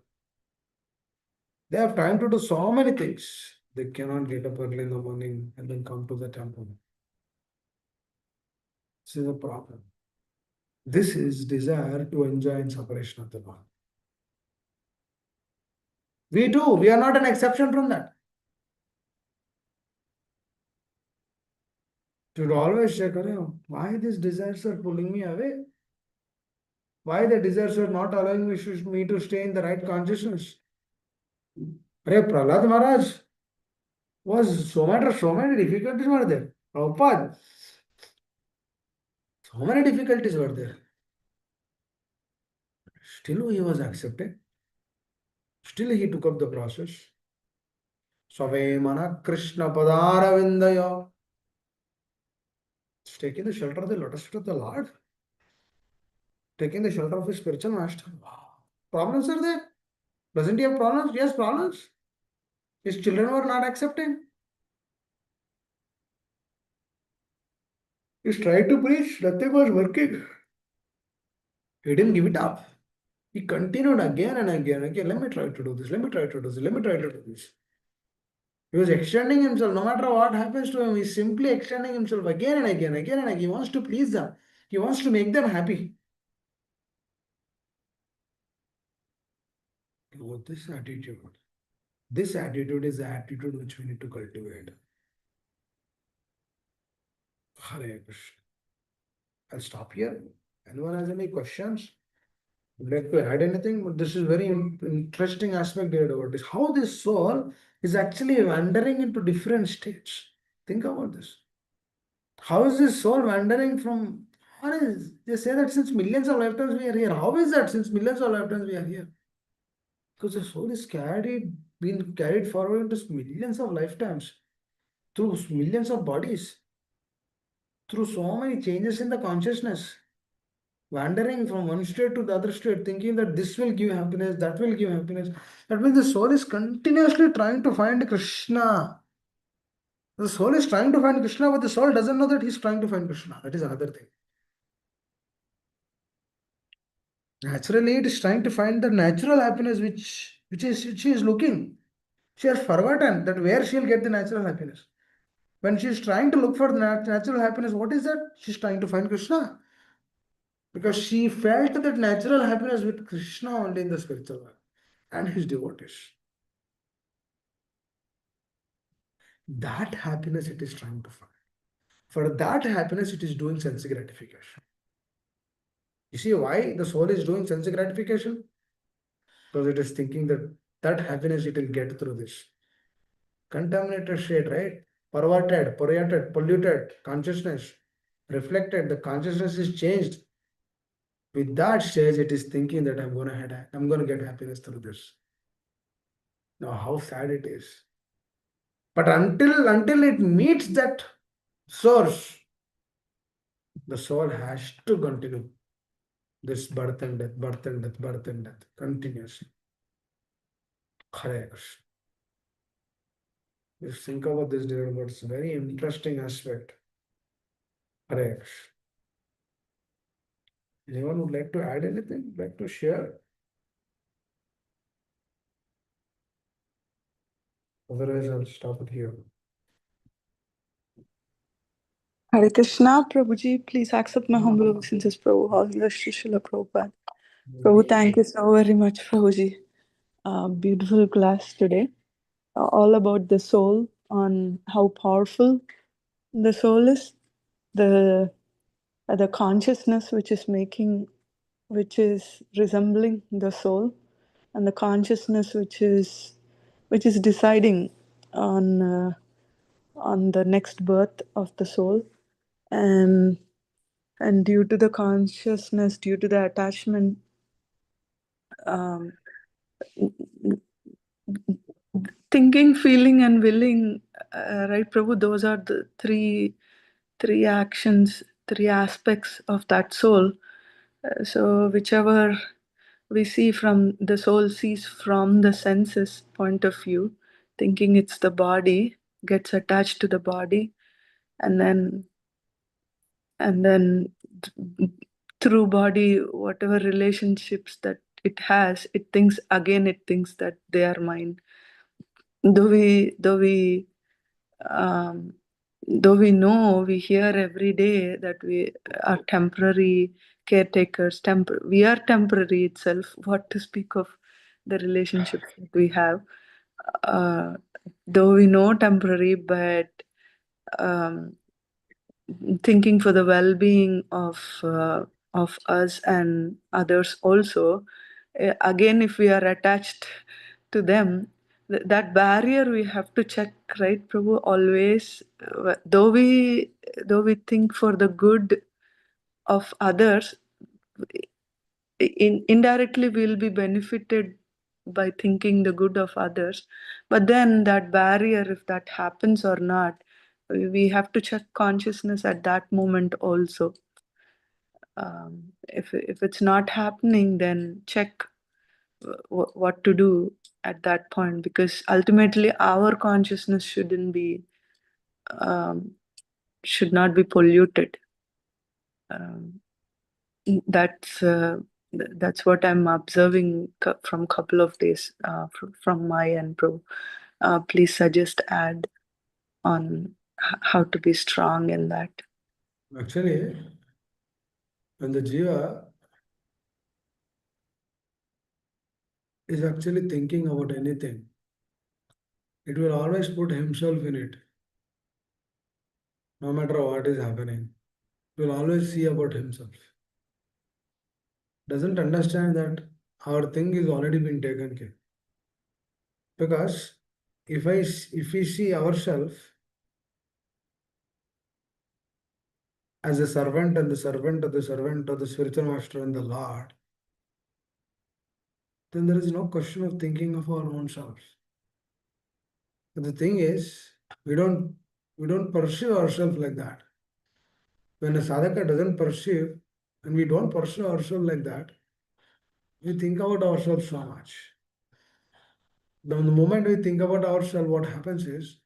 They have time to do so many things. They cannot get up early in the morning and then come to the temple. This is a problem. This is desire to enjoy in separation of the Lord. We do. We are not an exception from that. Should always check, why these desires are pulling me away? Why the desires are not allowing me to stay in the right consciousness? Prahlad Maharaj was so many difficulties were there. Prabhupada, so many difficulties were there. Still he was accepted. Still he took up the process. Swave mana Krishna padara vindaya. Taking the shelter of the lotus feet of the Lord. Taking the shelter of his spiritual master. Wow. Problems are there. Doesn't he have problems? Yes, problems. His children were not accepting. He tried to preach, nothing was working. He didn't give it up. He continued again and again. Okay, let me try to do this. Let me try to do this. Let me try to do this. He was extending himself. No matter what happens to him, he's simply extending himself again and again, again and again. He wants to please them. He wants to make them happy. With this attitude is the attitude which we need to cultivate. Hare Krishna. I'll stop here. Anyone has any questions? Would like to add anything? But this is very interesting aspect here about this. How this soul is actually wandering into different states. Think about this. How is this soul wandering from? What is? They say that since millions of lifetimes we are here. How is that since millions of lifetimes we are here? Because the soul is been carried forward into millions of lifetimes through millions of bodies, through so many changes in the consciousness, wandering from one state to the other state, thinking that this will give happiness, that will give happiness. That means the soul is continuously trying to find Krishna. The soul is trying to find Krishna, but the soul doesn't know that he's trying to find Krishna. That is another thing. Naturally, it is trying to find the natural happiness which she is looking. She has forgotten that where she'll get the natural happiness. When she is trying to look for the natural happiness, what is that? She's trying to find Krishna. Because she felt that natural happiness with Krishna only in the spiritual world and his devotees. That happiness it is trying to find. For that happiness, it is doing sense gratification. You see why the soul is doing sense gratification? Because it is thinking that that happiness it will get through this. Contaminated state, right? Polluted consciousness, reflected, the consciousness is changed. With that stage, it is thinking that I'm gonna get happiness through this. Now, how sad it is. But until it meets that source, the soul has to continue this birth and death, birth and death, birth and death, continuously. Hare Krishna. Just think about this, dear, but it's a very interesting aspect. Hare Krishna. Anyone would like to add anything? Like to share? Otherwise, I'll stop it here. Hare Krishna, Prabhuji, please accept my humble obeisances, Prabhu. All the Shri Srila Prabhupada. Prabhu, thank you so very much, Prabhuji. Beautiful class today. All about the soul, on how powerful the soul is, the consciousness which is resembling the soul, and the consciousness which is deciding on the next birth of the soul, and due to the consciousness, due to the attachment, um, thinking, feeling, and willing, right, Prabhu? Those are the three actions, three aspects of that soul. So whichever we see from the soul sees from the senses point of view, thinking it's the body, gets attached to the body, and then through body, whatever relationships that it has, it thinks that they are mine. Though we um, though we know, we hear every day that we are temporary caretakers, we are temporary itself, what to speak of the relationships that we have. uh, though we know temporary, but um, thinking for the well-being of us and others also. Again, if we are attached to them, that barrier we have to check, right, Prabhu? Always, though we think for the good of others, indirectly we'll be benefited by thinking the good of others. But then that barrier, if that happens or not, we have to check consciousness at that moment also. If it's not happening, then check what to do at that point, because ultimately our consciousness um, should not be polluted. Um, that's what I'm observing from couple of days from my end, bro. Please suggest add on how to be strong in that. Actually, when the jiva is actually thinking about anything, it will always put himself in it. no matter what is happening, will always see about himself. Doesn't understand that our thing is already been taken care. Because if we see ourselves as a servant and the servant of the servant of the spiritual master and the Lord, then there is no question of thinking of our own selves. But the thing is, we don't we don't perceive ourselves like that. When a sadhaka doesn't perceive, and we don't pursue ourselves like that, we think about ourselves so much. The moment we think about ourselves, what happens is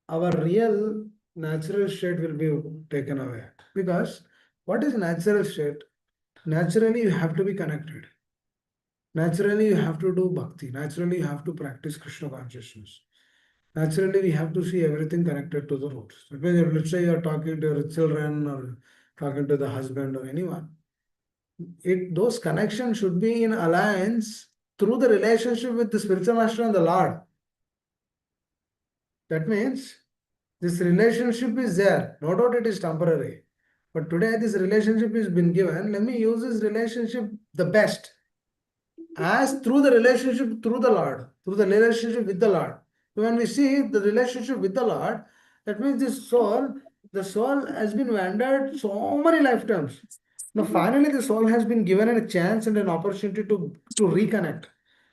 our real natural state will be taken away. Because what is natural state? Naturally, you have to be connected. Naturally, you have to do bhakti. Naturally, you have to practice Krishna consciousness. Naturally, we have to see everything connected to the roots. That means, if, let's say you are talking to your children or talking to the husband or anyone, those connections should be in alliance through the relationship with the spiritual master and the Lord. That means this relationship is there. No doubt it is temporary. But today this relationship has been given. Let me use this relationship the best. As through the relationship through the Lord, through the relationship with the Lord. When we see the relationship with the Lord, that means the soul has been wandered so many lifetimes. Now finally the soul has been given a chance and an opportunity to reconnect.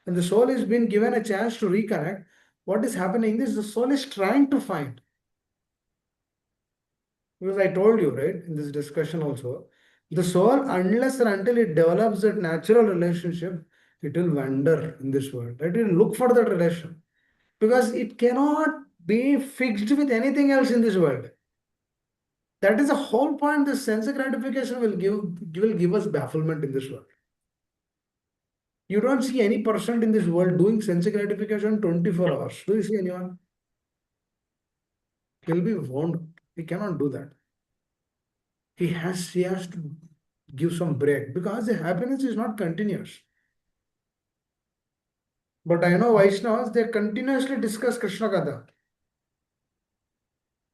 And the soul has been given a chance to reconnect. What is happening is the soul is trying to find. Because I told you, right, in this discussion also, the soul, unless and until it develops that natural relationship, it will wander in this world. Right? It will look for that relation. Because it cannot be fixed with anything else in this world. That is the whole point. The sense gratification will give us bafflement in this world. You don't see any person in this world doing sense gratification 24 hours. Do you see anyone? He'll be wound. He cannot do that. He has to give some break because the happiness is not continuous. But I know Vaishnavas, they continuously discuss Krishna Katha.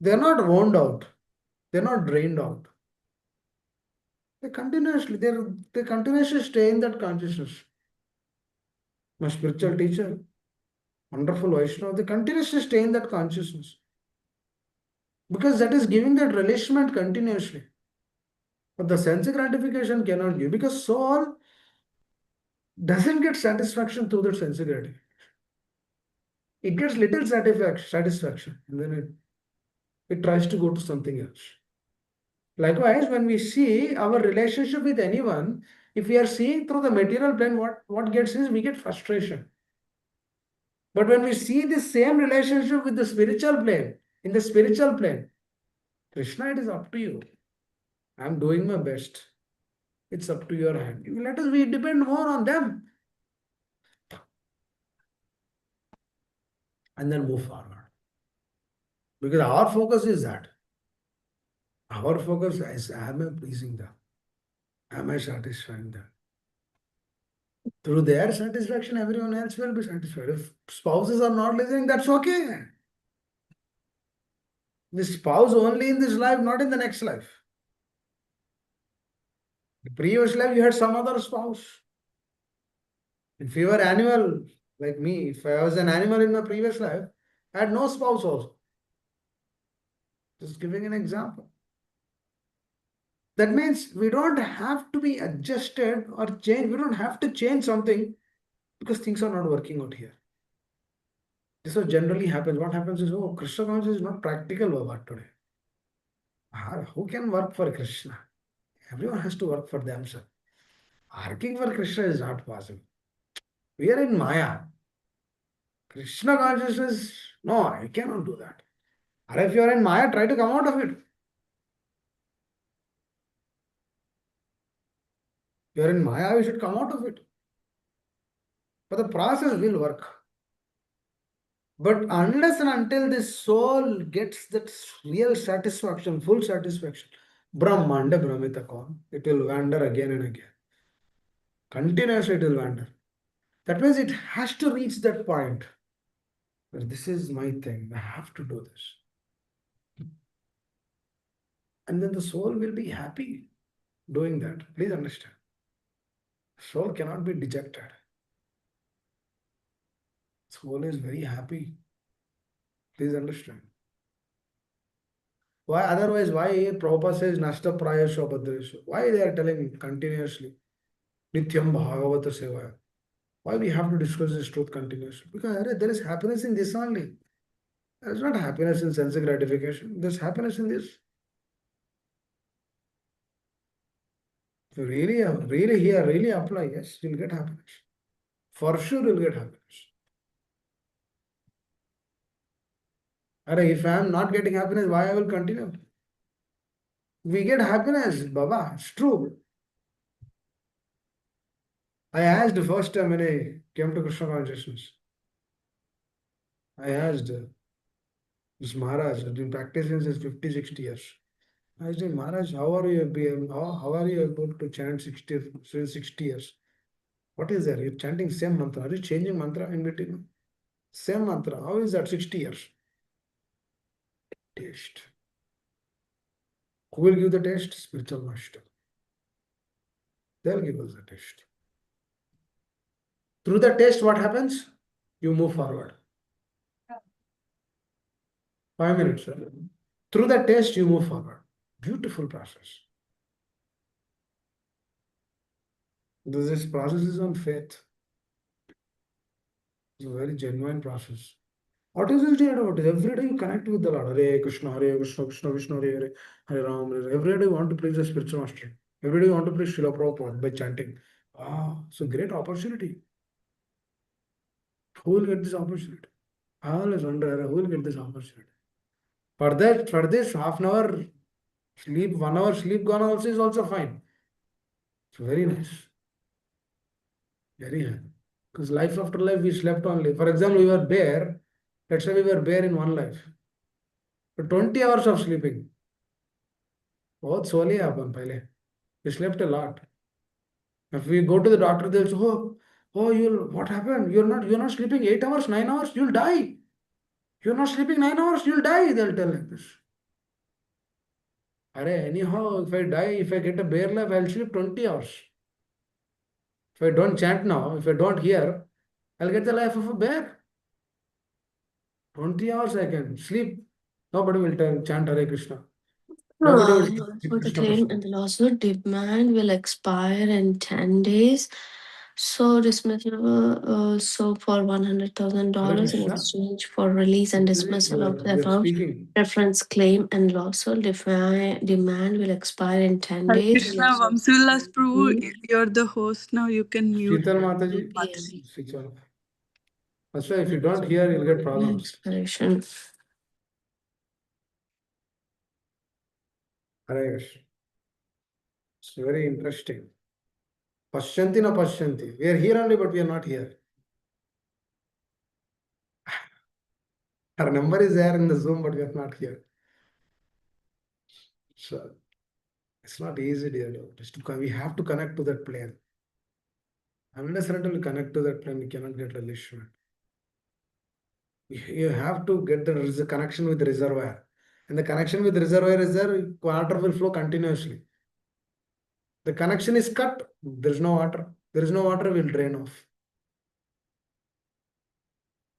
They're not wound out. They're not drained out. They continuously stay in that consciousness. My spiritual teacher, wonderful Vaishnava, they continuously stay in that consciousness. Because that is giving that relishment continuously. But the sense gratification cannot give because soul doesn't get satisfaction through that sense gratification. It gets little satisfaction and then it tries to go to something else. Likewise, when we see our relationship with anyone, if we are seeing through the material plane, what gets is we get frustration. But when we see the same relationship with the spiritual plane, in the spiritual plane, Krishna, it is up to you. I'm doing my best. It's up to your hand. Let us we depend more on them and then move forward. Because our focus is that. Our focus is am I pleasing them? Am I satisfying them? Through their satisfaction, everyone else will be satisfied. If spouses are not listening, that's okay. The spouse only in this life, not in the next life. The previous life, you had some other spouse. If you were animal, like me, if I was an animal in my previous life, I had no spouse also. Just giving an example. That means we don't have to be adjusted or change. We don't have to change something because things are not working out here. This is what generally happens. What happens is, oh, Krishna consciousness is not practical, Baba, today. Who can work for Krishna? Everyone has to work for themselves. Working for Krishna is not possible. We are in Maya. Krishna consciousness, no, I cannot do that. Or if you are in Maya, try to come out of it. You are in Maya, we should come out of it. But the process will work. But unless and until this soul gets that real satisfaction, full satisfaction, Brahmanda Brahmitakon, it will wander again and again. Continuously it will wander. That means it has to reach that point where this is my thing. I have to do this. And then the soul will be happy doing that. Please understand. Soul cannot be dejected. Soul is very happy. Please understand. Why otherwise? Why Prabhupada says Nashta Prayasho Bhadresho? Why they are telling continuously Nityam Bhagavata Sevaya? Why we have to discuss this truth continuously? Because there is happiness in this only. There is not happiness in sense gratification. There's happiness in this. So really here, really apply, yes, you'll get happiness. For sure you'll get happiness. If I am not getting happiness, why I will continue? We get happiness, Baba. It's true. I asked the first time when I came to Krishna consciousness. I asked this Maharaj, has been practicing since 50, 60 years. I said, Maharaj, how are you able to chant 60 years? What is there? You're chanting same mantra. Are you changing mantra in between? Same mantra. How is that 60 years? Taste. Who will give the taste? Spiritual master. They'll give us the taste. Through the taste, what happens? You move forward. 5 minutes, sir. Through the taste, you move forward. Beautiful process. This process is on faith. It's a very genuine process. What is this day about? Every day you connect with the Lord. Hare Krishna, Krishna Krishna, Hare Hare, Hare Ram, Hare Ram. Every day you want to please the spiritual master. Every day you want to please Srila Prabhupada by chanting. Ah, it's a great opportunity. Who will get this opportunity? I always wonder who will get this opportunity. For this half an hour sleep, 1 hour sleep gone also is also fine. It's very nice. Very high. Because life after life we slept only. For example, we were bare. Let's say we were bare in one life. For 20 hours of sleeping. बहुत सोली है अपन पहले. We slept a lot. If we go to the doctor, they'll say, what happened? You're not sleeping 8 hours, 9 hours, you'll die. You're not sleeping 9 hours, you'll die. They'll tell like this. Anyhow, if I die, if I get a bare life, I'll sleep 20 hours. If I don't chant now, if I don't hear, I'll get the life of a bear. 20 hours I can sleep. Nobody will chant Hare Krishna. Nobody will For the Krishna claim Krishna. and the lawsuit demand will expire in 10 days. So dismissal, so for Hare $100,000 in Krishna. exchange for release and dismissal of the We are above speaking. reference claim and lawsuit demand will expire in 10 Hare days. Krishna, Vamsivilas Prabhu, Mm. you're the host now. You can mute. Sheetal Mataji, Yes. switch on. That's why if you don't hear, you'll get problems. Expiration. Hare Krishna. It's very interesting. Pashyanti na pashyanti. We are here only, but we are not here. Our number is there in the Zoom, but we are not here. So it's not easy, dear. We have to connect to that plane. Unless and until we connect to that plane, we cannot get relation. You have to get the connection with the reservoir. And the connection with the reservoir is there, water will flow continuously. The connection is cut, there is no water. There is no water, will drain off.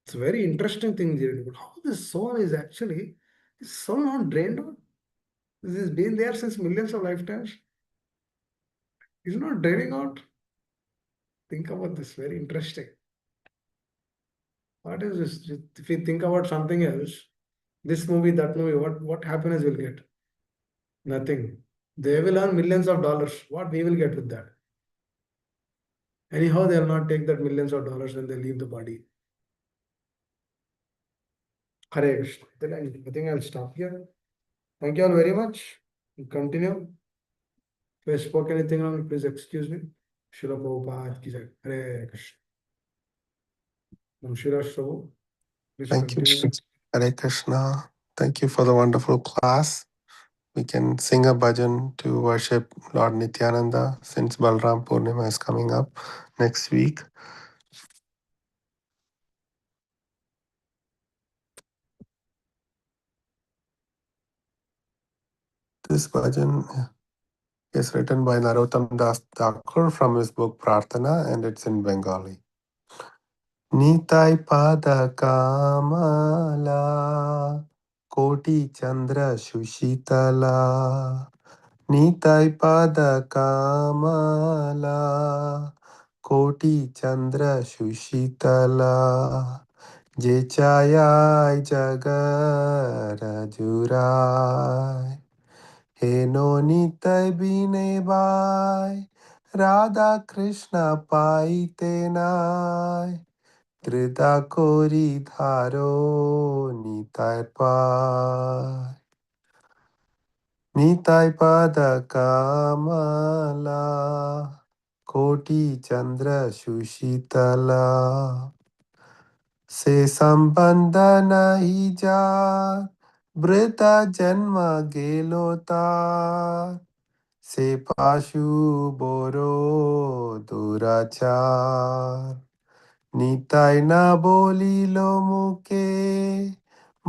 It's a very interesting thing here. How the soul is soul not drained out? This has been there since millions of lifetimes. It's not draining out. Think about this, very interesting. What is this? If you think about something else, this movie, that movie, what happiness will get? Nothing. They will earn millions of dollars. What we will get with that? Anyhow, they will not take that millions of dollars when they leave the body. Hare Krishna. Then I think I'll stop here. Thank you all very much. We'll continue. If I spoke anything wrong, please excuse me. Srila Prabhupada ki jai. Hare Krishna. Namaskar, Prabhu. Please Thank you. continue. Hare Krishna. Thank you for the wonderful class. We can sing a bhajan to worship Lord Nityananda since Balram Purnima is coming up next week. This bhajan is written by Narottam Das Thakur from his book Prarthana, and it's in Bengali. Nitai pada kamala koti chandra shushitala. Nitai pada kamala koti chandra shushitala. Je chayai jagar jurai. He no nitai bine bai. Radha Krishna paite nai. Trita kori dharo nitai pai. Nitai pada kamala koti chandra shushitala. Se sambandha nahi ja brita janma gelota. Se pashu boro durachar. Nitai না বলিল মুখে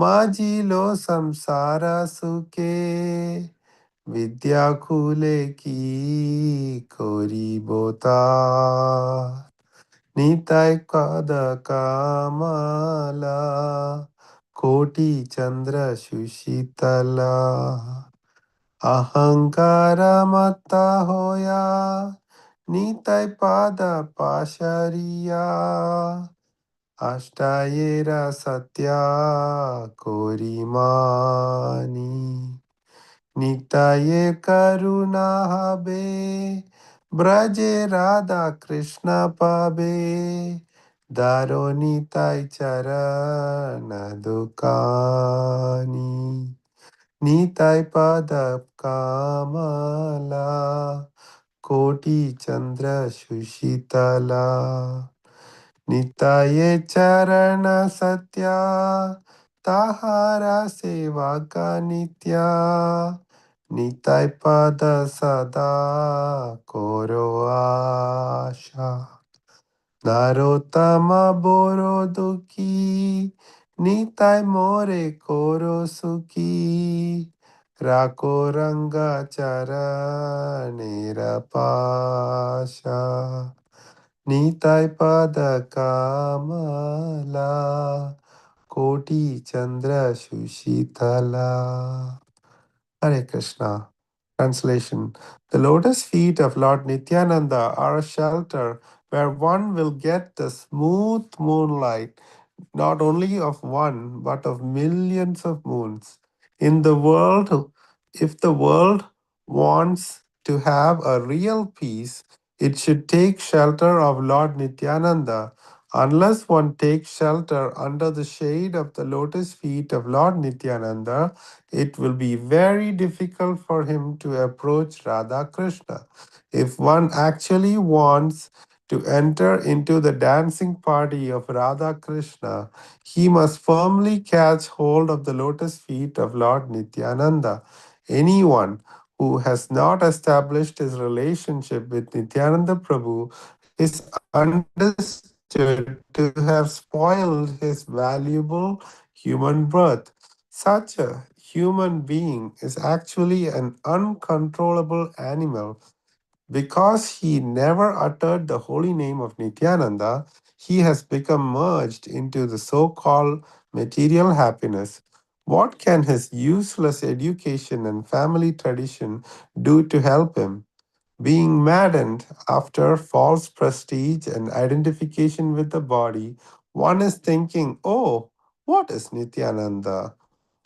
মাজিল সংসারা সুখে বিদ্যা খুলে কি করিব তার নিতাই কদ কামালা কোটি চন্দ্র সুশীতলা অহংকার মত্তা হোয়া নিতাই পাদ পাশারিয়া Ashtayera Satya Korimani Nitaye Karuna Habe Braje Radha Krishna Pabe Daro Nitai Charana Dukani Nitai Pada Kamala Koti Chandra Shushitala निताये चरण सत्या ताहारा सेवा का नित्या निताय पद सदा कोरो आशा नरोत्तम बोरो दुखी निताय मोरे कोरो सुखी राको रंगा चरण Pasha Nitai pada kamala koti chandra shushitala. Hare Krishna. Translation. The lotus feet of Lord Nityananda are a shelter where one will get the smooth moonlight, not only of one, but of millions of moons. In the world, if the world wants to have a real peace, it should take shelter of Lord Nityananda. Unless one takes shelter under the shade of the lotus feet of Lord Nityananda, it will be very difficult for him to approach Radha Krishna. If one actually wants to enter into the dancing party of Radha Krishna, he must firmly catch hold of the lotus feet of Lord Nityananda. Anyone who has not established his relationship with Nityananda Prabhu is understood to have spoiled his valuable human birth. Such a human being is actually an uncontrollable animal. Because he never uttered the holy name of Nityananda, he has become merged into the so called material happiness. What can his useless education and family tradition do to help him? Being maddened after false prestige and identification with the body, one is thinking, oh, what is Nityananda?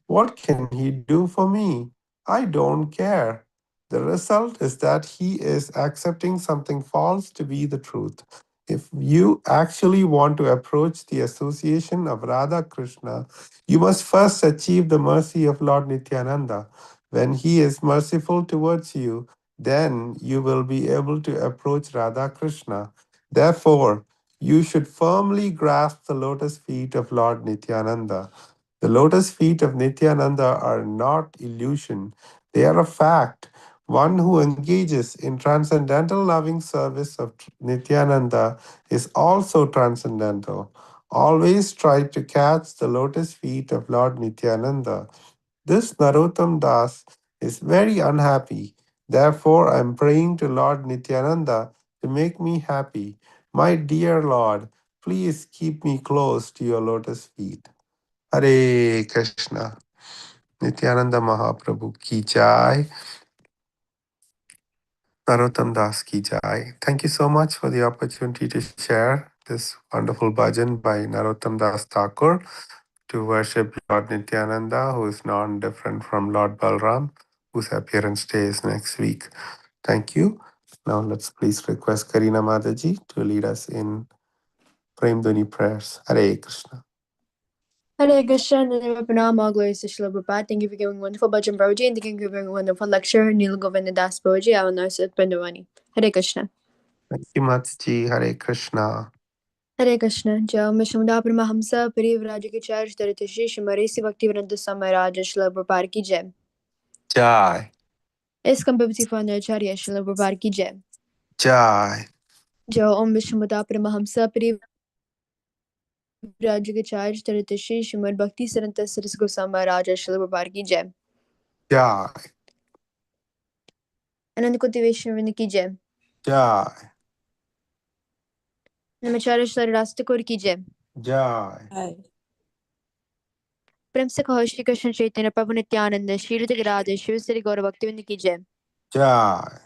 What can he do for me? I don't care. The result is that he is accepting something false to be the truth. If you actually want to approach the association of Radha Krishna, you must first achieve the mercy of Lord Nityananda. When he is merciful towards you, then you will be able to approach Radha Krishna. Therefore, you should firmly grasp the lotus feet of Lord Nityananda. The lotus feet of Nityananda are not illusion, they are a fact. One who engages in transcendental loving service of Nityananda is also transcendental. Always try to catch the lotus feet of Lord Nityananda. This Narottam Das is very unhappy. Therefore, I am praying to Lord Nityananda to make me happy. My dear Lord, please keep me close to your lotus feet. Hare Krishna. Nityananda Mahaprabhu ki jai. Narottam Das ki jai. Thank you so much for the opportunity to share this wonderful bhajan by Narottam Das Thakur to worship Lord Nityananda, who is non-different from Lord Balram, whose appearance day is next week. Thank you. Now let's please request Karina Mataji to lead us in Prem Dhuni prayers. Hare Krishna. Hare Krishna, Nandava Pranam, all glories to Srila Prabhupada. Thank you for giving wonderful bhajan Babaji and thank you for giving a wonderful lecture. Neil Govinda Das Babaji, I will now sit Pandavani. Hare Krishna. Thank you, Mataji. Hare Krishna. Hare Krishna. Jai Mishmada Paramahamsa, Parivrajaki Charj, Taritashi, Shimarisi Bhaktivedanta Samaraja, Srila Prabhupada ki jai. Jai. ISKCON Tampa Acharya, Srila Prabhupada ki jai. Jai. Jai Om Mishmada Paramahamsa, Parivrajaki Charj, Taritashi, Shimar Bhakti Saranta Saras Gosama Raja, Srila Prabhupada ki jai. Jai. Anandakoti Vaishnavi ki jai. Jai. Namacharya Srila Rastakur ki jai. Jai. प्रेम से कहो श्री कृष्ण चैतन्य प्रभु नित्यानंद श्री राधे शिव श्री गौर भक्तिविंद की जय Jai.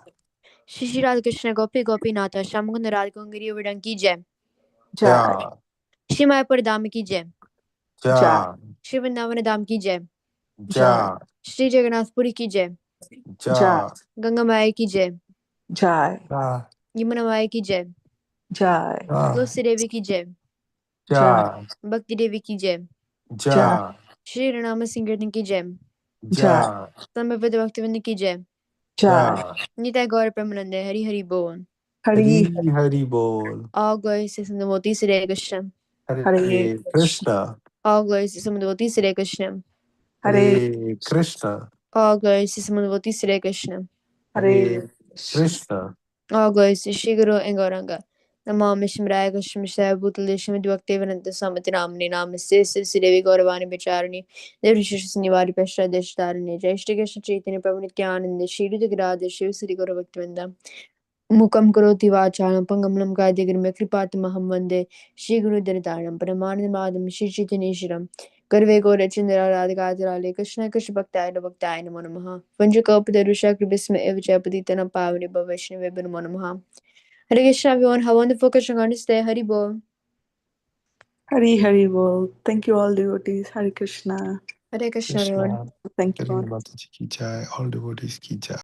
Shri Shri Radha Krishna गोपी गोपीनाथ श्याम कुंद राधिका विडंग की जय Jai. Shri Mayapur धाम की जय Jai. Shri Vrindavan धाम की जय Jai. श्री जगन्नाथपुरी की जय Jai. गंगा माया की जय Jai. Jai. यमुना माया की जय Jai. तुलसी देवी की जय Jai. भक्ति देवी की जय Jai. श्री रणाम सिंह की जय Jai. समवेद भक्तिविंद की जय Jai. निताय गौर प्रेमानंद हरि हरि बोल Hari Hari Hari Bol. all glories to Sri Hare Krishna Hare Hare Krishna. all glories to Sri Hare Krishna Hare Hare Krishna. all glories to Sri Hare Krishna Hare Hare Krishna. all glories to Shri Guru and Gauranga Namo Mishmraya Krishna Bhutale Shrimad Bhaktivedanta Samati Namani Namaste Sri Devi Gauravani Bicharani Devi Shishis Nivari Peshra Deshtarani Jai Shri Krishna Chaitanya Prabhu Nityananda Shri Radha Shiv Sri Gaura Bhaktivedanta Mukam Karoti Vachalam Pangamlam Gadigram Kripatamaham Vande Shri Guru Dhanitaram Paramanandam Shri Chaitanyeshwaram Garve Gora Chandra Radhikadarale Krishna Krishna Bhaktaya Bhaktaya Namo Namaha Vanjakalpatarusha Kribisma Evachapaditanam Pavani Bhavashni Vibhanu Namaha Hare Krishna everyone, have a wonderful Krishna conscious day. Hari Bol. Hari Hari Bol. Thank you all devotees. Hare Krishna. Hare Krishna everyone. Krishna. Thank you Hari all. Mataji ki jai. All devotees ki jai.